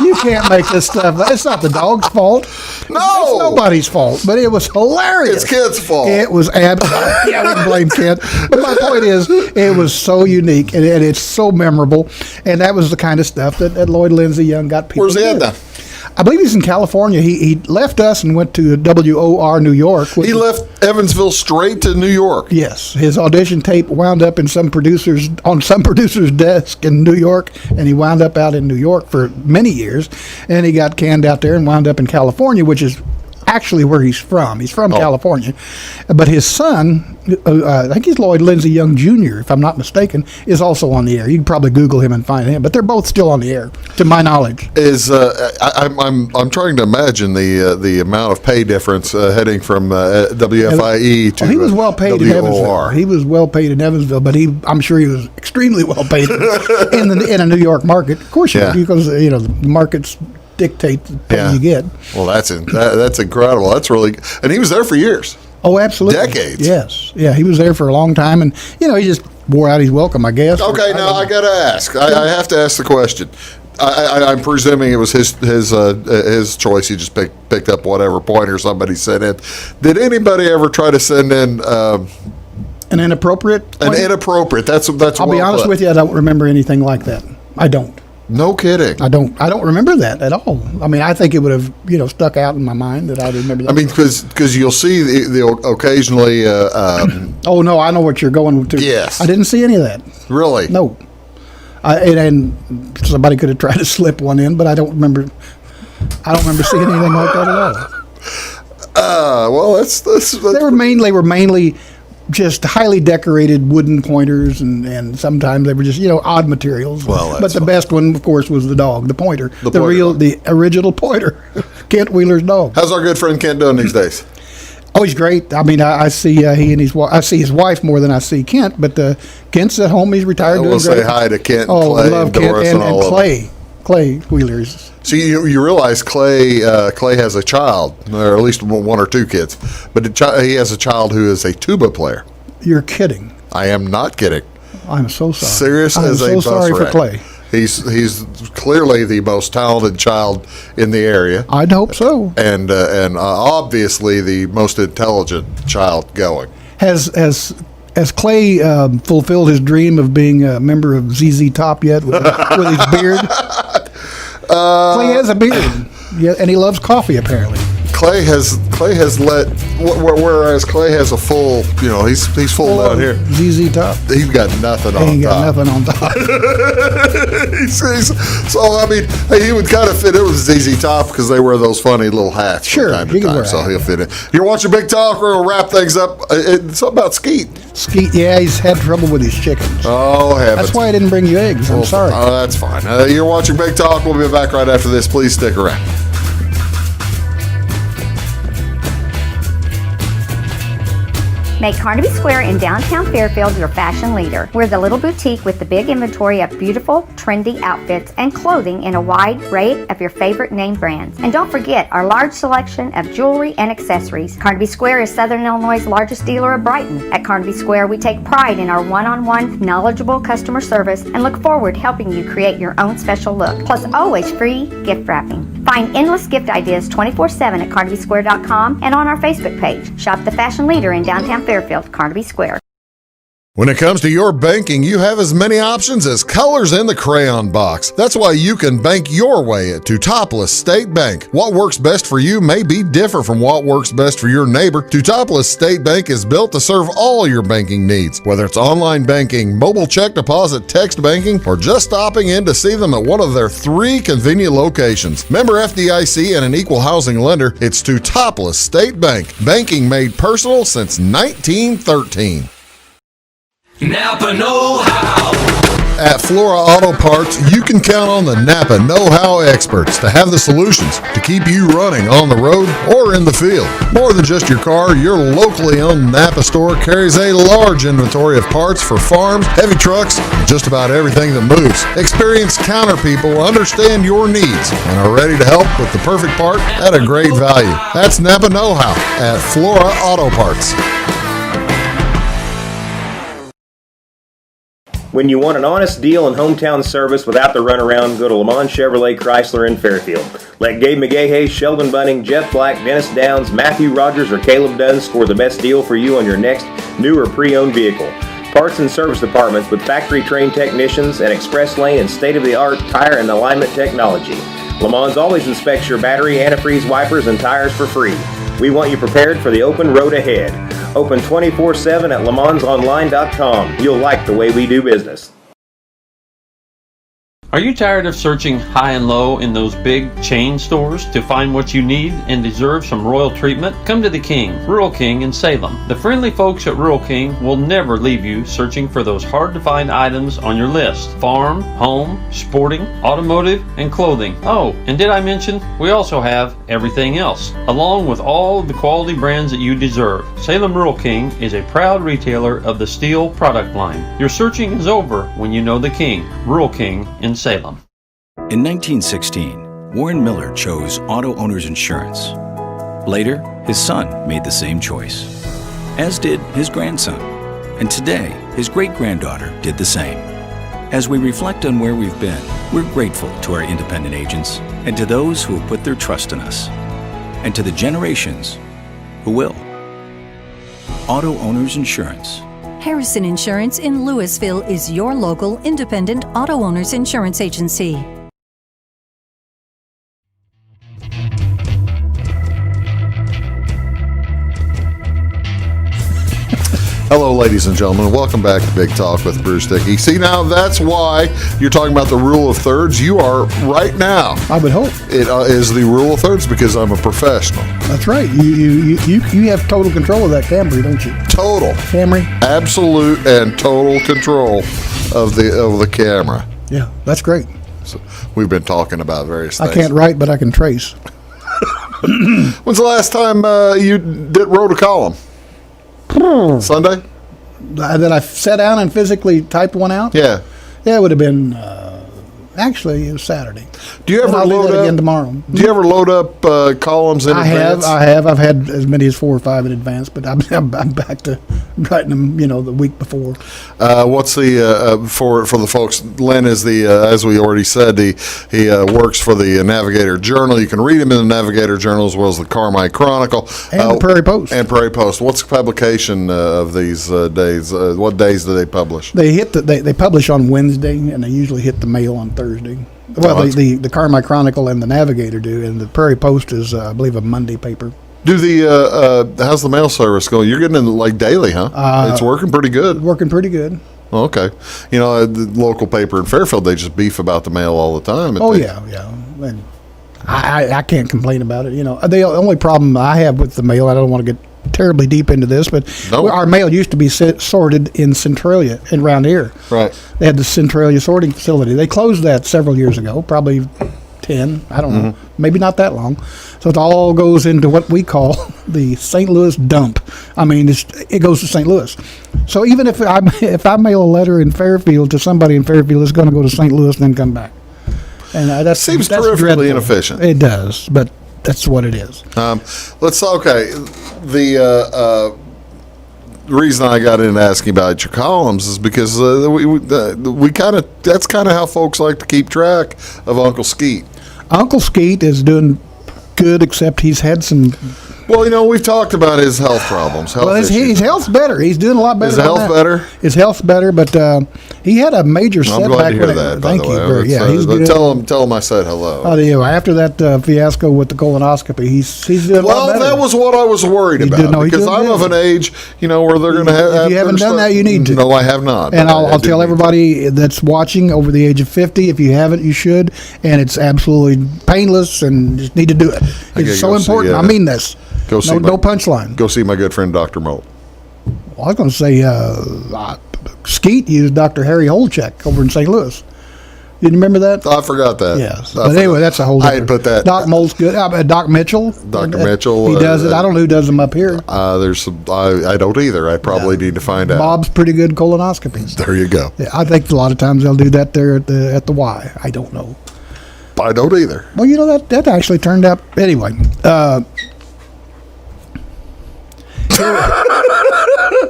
You can't make this stuff. It's not the dog's fault. No. It's nobody's fault. But it was hilarious. It's Kent's fault. It was absolutely. I wouldn't blame Kent. But my point is, it was so unique and it's so memorable. And that was the kind of stuff that Lloyd Lindsay Young got people. Where's he at now? I believe he's in California. He left us and went to WOR New York. He left Evansville straight to New York. Yes, his audition tape wound up in some producer's desk in New York, and he wound up out in New York for many years. And he got canned out there and wound up in California, which is actually where he's from. He's from California, but his son, I think he's Lloyd Lindsay Young Jr., if I'm not mistaken, is also on the air. You can probably Google him and find him, but they're both still on the air, to my knowledge. I'm trying to imagine the amount of pay difference heading from WFIE to he was well paid in Evansville. WOR. He was well paid in Evansville, but I'm sure he was extremely well paid in a New York market. Of course, because the markets dictate the pay you get. Well, that's incredible. That's really, and he was there for years. Oh, absolutely. Decades. Yes. Yeah, he was there for a long time, and he just wore out his welcome, I guess. Okay, now I got to ask. I have to ask the question. I'm presuming it was his choice. He just picked up whatever pointer somebody sent in. Did anybody ever try to send in an inappropriate pointer? An inappropriate. That's. I'll be honest with you. I don't remember anything like that. I don't. No kidding. I don't remember that at all. I mean, I think it would have stuck out in my mind that I remember that. I mean, because you'll see the occasionally. Oh no, I know what you're going to. Yes. I didn't see any of that. Really? No. And somebody could have tried to slip one in, but I don't remember seeing anything like that at all. Well, that's they were mainly just highly decorated wooden pointers, and sometimes they were just odd materials. Well, but the best one, of course, was the dog, the pointer, the original pointer, Kent Wheeler's dog. How's our good friend Kent doing these days? Oh, he's great. I mean, I see I see his wife more than I see Kent, but Kent's at home. He's retired. We'll say hi to Kent. Oh, Clay, I love Kent and Clay Wheeler's. So you realize Clay has a child, or at least one or two kids, but he has a child who is a tuba player. You're kidding. I am not kidding. I'm so sorry. Serious I'm as a so bus sorry for wreck. Clay. He's clearly the most talented child in the area. I'd hope so. And obviously the most intelligent child going. Has Clay fulfilled his dream of being a member of ZZ Top yet with his beard? Clay has a beard, yeah, and he loves coffee apparently. Clay has let, whereas Clay has a full, he's full down here. ZZ Top. He's got nothing on top. He ain't got nothing on top. So I mean, he would kind of fit in with ZZ Top because they wear those funny little hats Sure, from time he to can wear time. So a hat. he'll fit in. You're watching Big Talk. We're gonna wrap things up. It's something about Skeet. Skeet, yeah, he's had trouble with his chickens. Oh heavens! That's why I didn't bring you eggs. I'm sorry. Oh, that's fine. You're watching Big Talk. We'll be back right after this. Please stick around. Make Carnaby Square in downtown Fairfield your fashion leader. We're the little boutique with the big inventory of beautiful, trendy outfits and clothing in a wide array of your favorite name brands. And don't forget our large selection of jewelry and accessories. Carnaby Square is Southern Illinois' largest dealer of Brighton. At Carnaby Square, we take pride in our one-on-one, knowledgeable customer service and look forward to helping you create your own special look. Plus, always free gift wrapping. Find endless gift ideas 24/7 at carnabysquare.com and on our Facebook page. Shop the fashion leader in downtown Fairfield, Carnaby Square. When it comes to your banking, you have as many options as colors in the crayon box. That's why you can bank your way at Teutopolis State Bank. What works best for you may be different from what works best for your neighbor. Teutopolis State Bank is built to serve all your banking needs, whether it's online banking, mobile check deposit, text banking, or just stopping in to see them at one of their 3 convenient locations. Member FDIC and an equal housing lender, it's Teutopolis State Bank. Banking made personal since 1913. Napa know-how. At Flora Auto Parts, you can count on the Napa know-how experts to have the solutions to keep you running on the road or in the field. More than just your car, your locally owned Napa store carries a large inventory of parts for farms, heavy trucks, and just about everything that moves. Experienced counter people understand your needs and are ready to help with the perfect part at a great value. That's Napa know-how at Flora Auto Parts. When you want an honest deal and hometown service without the runaround, go to Lemon Chevrolet Chrysler in Fairfield. Let Gabe McGahey, Sheldon Bunning, Jeff Black, Dennis Downs, Matthew Rogers, or Caleb Dunn score the best deal for you on your next new or pre-owned vehicle. Parts and service departments with factory-trained technicians and express lane and state-of-the-art tire and alignment technology. Lemons always inspects your battery, antifreeze, wipers, and tires for free. We want you prepared for the open road ahead. Open 24/7 at lemonsonline.com. You'll like the way we do business. Are you tired of searching high and low in those big chain stores to find what you need and deserve some royal treatment? Come to the King, Rural King in Salem. The friendly folks at Rural King will never leave you searching for those hard-to-find items on your list. Farm, home, sporting, automotive, and clothing. Oh, and did I mention we also have everything else, along with all of the quality brands that you deserve. Salem Rural King is a proud retailer of the steel product line. Your searching is over when you know the King, Rural King in Salem. In 1916, Warren Miller chose Auto Owners Insurance. Later, his son made the same choice, as did his grandson. And today, his great-granddaughter did the same. As we reflect on where we've been, we're grateful to our independent agents and to those who have put their trust in us, and to the generations who will. Auto Owners Insurance. Harrison Insurance in Louisville is your local independent auto owners insurance agency. Hello, ladies and gentlemen. Welcome back to Big Talk with Bruce Dickey. See, now that's why you're talking about the rule of thirds. You are right now. I would hope it is the rule of thirds because I'm a professional. That's right. You have total control of that Camry, don't you? Total Camry. Absolute and total control of the camera. Yeah, that's great. So we've been talking about various things. I can't write, but I can trace. When's the last time you wrote a column? Sunday? That I sat down and physically typed one out? Yeah. Yeah, it would have been Actually, it was Saturday. Do you ever I'll do load that up again tomorrow? Do you ever load up columns in advance? I have. I've had as many as 4 or 5 in advance, but I'm back to writing them, the week before. What's the for the folks? Len is the as we already said, he works for the Navigator-Journal. You can read him in the Navigator-Journal as well as the Carmi Chronicle And the Prairie Post. And Prairie Post. What's the publication of these days? What days do they publish? They they publish on Wednesday, and they usually hit the mail on Thursday. Well, the Carmi Chronicle and the Navigator do, and the Prairie Post is, I believe, a Monday paper. Do how's the mail service going? You're getting it like daily, huh? It's working pretty good. Working pretty good. Okay. The local paper in Fairfield, they just beef about the mail all the time. Yeah. And I can't complain about it. The only problem I have with the mail, I don't want to get terribly deep into this, but our mail used to be sorted in Centralia and around here. Right. They had the Centralia sorting facility. They closed that several years ago, probably 10, I don't know, maybe not that long. So it all goes into what we call the St. Louis dump. I mean, it goes to St. Louis. So even if I mail a letter in Fairfield to somebody in Fairfield, it's going to go to St. Louis and then come back. And that seems terrifically inefficient. It does, but that's what it is. The reason I got into asking about your columns is because we kind of that's kind of how folks like to keep track of Uncle Skeet. Uncle Skeet is doing good, except he's had some. Well, we've talked about his health problems. His health's better. He's doing a lot better. His health better? His health's better, but he had a major setback. I'm glad to hear that. Thank you. He's good. Tell him I said hello. After that fiasco with the colonoscopy, he's doing a lot better. That was what I was worried about because I'm of an age, where they're going to have. If you haven't done that, you need to. No, I have not. And I'll tell everybody that's watching over the age of 50, if you haven't, you should. And it's absolutely painless, and just need to do it. It's so important. I mean this. No punchline. Go see my good friend Dr. Molt. Well, I was going to say Skeet used Dr. Harry Holchek over in St. Louis. You remember that? I forgot that. Yes. But anyway, that's a whole different. I had put that. Doc Molt's good. Doc Mitchell. Dr. Mitchell. He does it. I don't know who does them up here. There's some. I don't either. I probably need to find out. Bob's pretty good colonoscopies. There you go. Yeah, I think a lot of times they'll do that there at the Y. I don't know. I don't either. Well, that actually turned out anyway.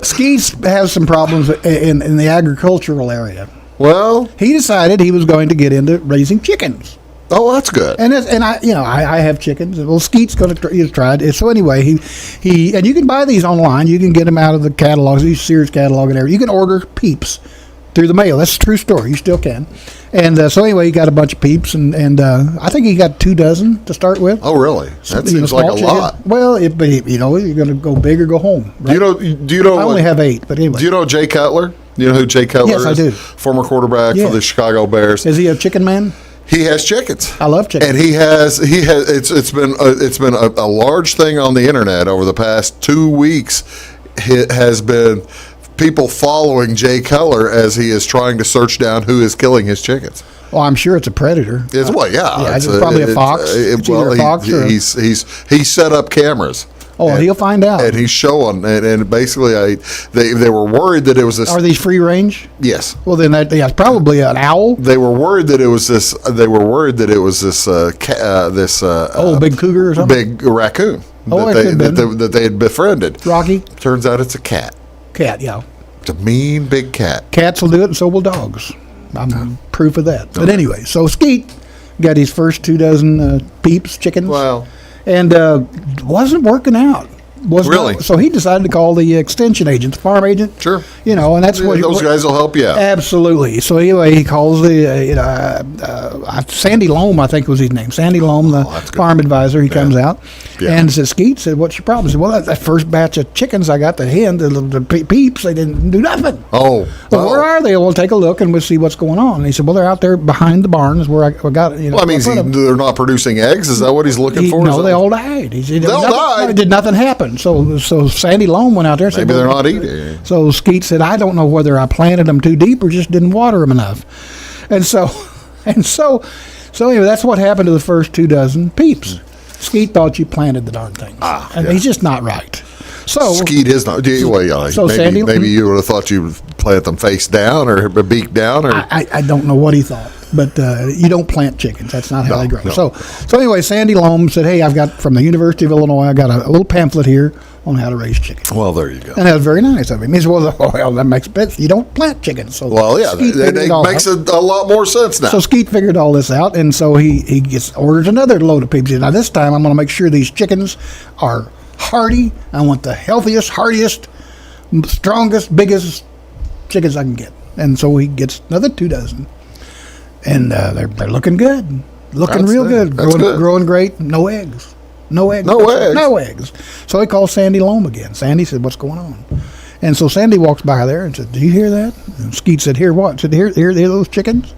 Skeet has some problems in the agricultural area. Well, he decided he was going to get into raising chickens. Oh, that's good. And I have chickens. Well, Skeet's going to he's tried it. So anyway, he and you can buy these online. You can get them out of the catalogs, these Sears catalog and everything. You can order Peeps through the mail. That's a true story. You still can. And so anyway, he got a bunch of Peeps, and I think he got 2 dozen to start with. Oh, really? That seems like a lot. Well, you're going to go big or go home. Right? Do you know? I only have 8, but anyway. Do you know Jay Cutler? You know who Jay Cutler is? Yes, I do. Former quarterback for the Chicago Bears. Is he a chicken man? He has chickens. I love chickens. And he has. It's been a large thing on the internet over the past 2 weeks. It has been people following Jay Cutler as he is trying to search down who is killing his chickens. Well, I'm sure it's a predator. It's probably a fox. He set up cameras. Oh, he'll find out. And he's showing, and basically, they were worried that it was this. Are these free range? Yes. Well, then that's probably an owl. They were worried that it was this. Big cougar or something. Big raccoon. That they had befriended. Rocky. Turns out it's a cat. Cat, yeah. It's a mean big cat. Cats will do it, and so will dogs. I'm proof of that. But anyway, so Skeet got his first 2 dozen Peeps chickens. Wow. And wasn't working out. Really? So he decided to call the extension agent, the farm agent. Sure. And that's what those guys will help you out. Absolutely. So anyway, he calls the Sandy Loam, I think was his name. Sandy Loam, the farm advisor. He comes out and says, Skeet said, "What's your problem?" He said, "Well, that first batch of chickens I got, the hen, the Peeps, they didn't do nothing." Oh. Well, where are they? We'll take a look and we'll see what's going on. And he said, "Well, they're out there behind the barn is where I got it." Well, I mean, they're not producing eggs. Is that what he's looking for? No, they all died. They all died. Did nothing happen. So Sandy Loam went out there and said, maybe they're not eating. So Skeet said, "I don't know whether I planted them too deep or just didn't water them enough." And so anyway, that's what happened to the first 2 dozen Peeps. Skeet thought you planted the darn things. And he's just not right. So Skeet is not. Maybe you would have thought you would plant them face down or beak down. Or I don't know what he thought. But you don't plant chickens. That's not how they grow. No. So anyway, Sandy Loam said, hey, I've got from the University of Illinois, I got a little pamphlet here on how to raise chickens. Well, there you go. And that was very nice of him. He said, well, that makes sense. You don't plant chickens. So Well, yeah, Skeet it figured it all makes out. a lot more sense now. So Skeet figured all this out, and so he orders another load of pigs. He said, now this time I'm going to make sure these chickens are hardy. I want the healthiest, hardiest, strongest, biggest chickens I can get. And so he gets another 2 dozen. And they're looking good. Looking real good. Growing great. No eggs. No eggs. So he calls Sandy Loam again. Sandy said, what's going on? And so Sandy walks by there and said, do you hear that? And Skeet said, hear what? Said, hear those chickens?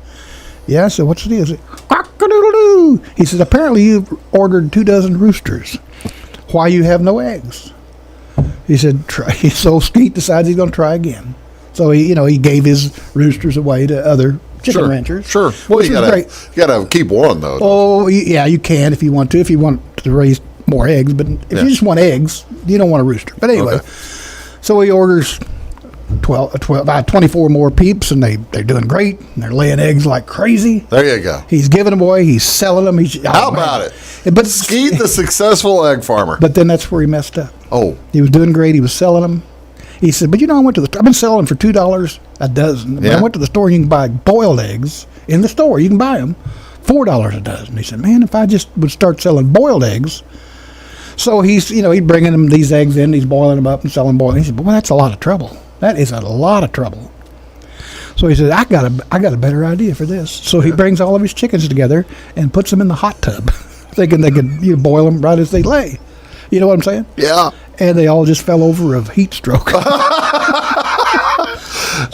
Yeah. I said, what's the deal? He said, cock-a-doodle-doo. He said, apparently you've ordered 2 dozen roosters. Why you have no eggs? He said, try. So Skeet decides he's going to try again. So he gave his roosters away to other chicken ranchers. Sure. Well, you gotta keep one though. Oh, yeah, you can if you want to. If you want to raise more eggs, but if you just want eggs, you don't want a rooster. But anyway, so he orders about 24 more peeps, and they're doing great. And they're laying eggs like crazy. There you go. He's giving them away. He's selling them. How about it? But Skeet, the successful egg farmer. But then that's where he messed up. Oh, he was doing great. He was selling them. He said, but I've been selling them for $2 a dozen. Yeah. I went to the store and you can buy boiled eggs in the store. You can buy them $4 a dozen. He said, man, if I just would start selling boiled eggs. So he's bringing them these eggs in, he's boiling them up and selling boiled. He said, well, that's a lot of trouble. That is a lot of trouble. So he said, I got a better idea for this. So he brings all of his chickens together and puts them in the hot tub, thinking they could boil them right as they lay. You know what I'm saying? Yeah. And they all just fell over of heat stroke. But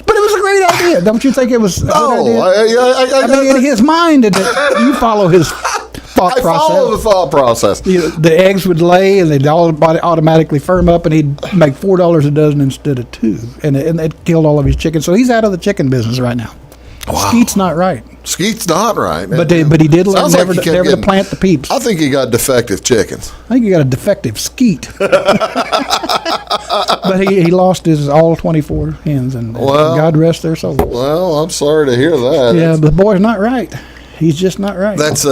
it was a great idea. Don't you think it was a good idea? I mean, in his mind, you follow his thought process. I follow the thought process. The eggs would lay, and they'd all automatically firm up, and he'd make $4 a dozen instead of 2. And it killed all of his chickens. So he's out of the chicken business right now. Wow. Skeet's not right. Skeet's not right. But he did learn never to plant the peeps. I think he got defective chickens. I think he got a defective Skeet. But he lost his all 24 hens, and God rest their souls. Well, I'm sorry to hear that. Yeah, the boy's not right. He's just not right. That's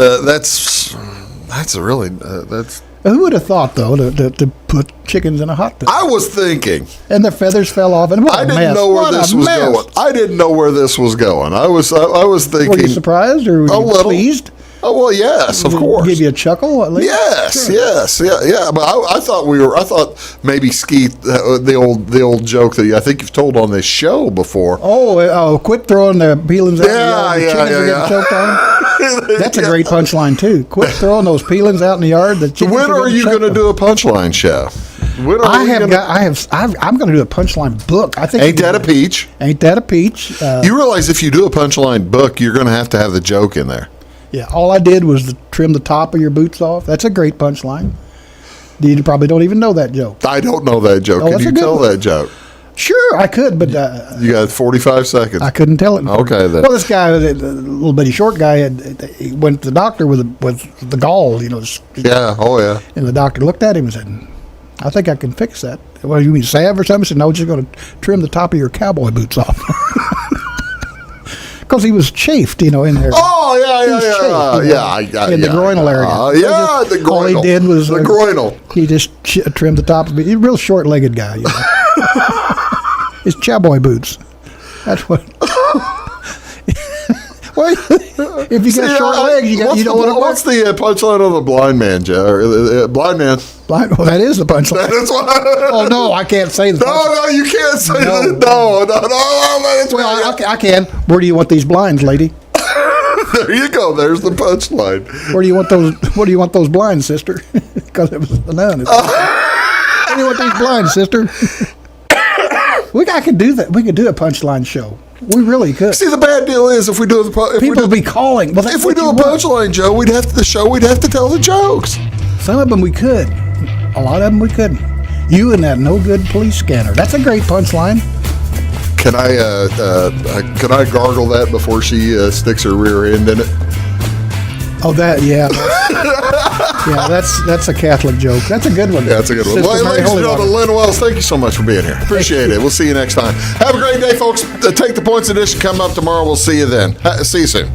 really. Who would have thought, though, to put chickens in a hot tub? I was thinking. And their feathers fell off. And I didn't know where this was going. I didn't know where this was going. I was thinking. Were you surprised or were you pleased? Oh, well, yes, of course. Give you a chuckle at least? Yes, sure. Yes, yeah. But I thought maybe Skeet, the old joke that I think you've told on this show before. Oh, quit throwing the peelings out in the yard. The chickens are getting choked on. That's a great punchline too. Quit throwing those peelings out in the yard. When are you going to do a punchline show? I'm going to do a punchline book. I think. Ain't that a peach? Ain't that a peach? You realize if you do a punchline book, you're going to have the joke in there. Yeah, all I did was trim the top of your boots off. That's a great punchline. You probably don't even know that joke. I don't know that joke. Can you tell that joke? Sure, I could, but... you got 45 seconds. I couldn't tell it. Okay, then. Well, this guy, a little bitty short guy, he went to the doctor with the gall, Yeah, oh yeah. And the doctor looked at him and said, I think I can fix that. What, you mean salve or something? He said, no, just going to trim the top of your cowboy boots off. Because he was chafed, in there. Oh, yeah. In the groinal area. The groinal. All he did was... The groinal. He just trimmed the top of it. He's a real short-legged guy, His cowboy boots. That's what... Well, if you got short legs, you don't want to... What's the punchline of the blind man, Joe? Blind man. Well, that is the punchline. That is what... Oh, no, I can't say the punchline. No, you can't say that. No. Well, I can. Where do you want these blinds, lady? There you go. There's the punchline. Where do you want those blinds, sister? Because it was a nun. Where do you want these blinds, sister? I could do that. We could do a punchline show. We really could. See, the bad deal is if we do people be calling. Well, if we do a punchline, Joe, we'd have to tell the jokes. Some of them we could. A lot of them we couldn't. You and that no good police scanner. That's a great punchline. Can I gargle that before she sticks her rear end in it? Oh, that, yeah. Yeah, that's a Catholic joke. That's a good one. Yeah, that's a good one. Well, ladies and gentlemen, Len Wells, thank you so much for being here. Appreciate it. We'll see you next time. Have a great day, folks. Take the Points edition coming up tomorrow. We'll see you then. See you soon.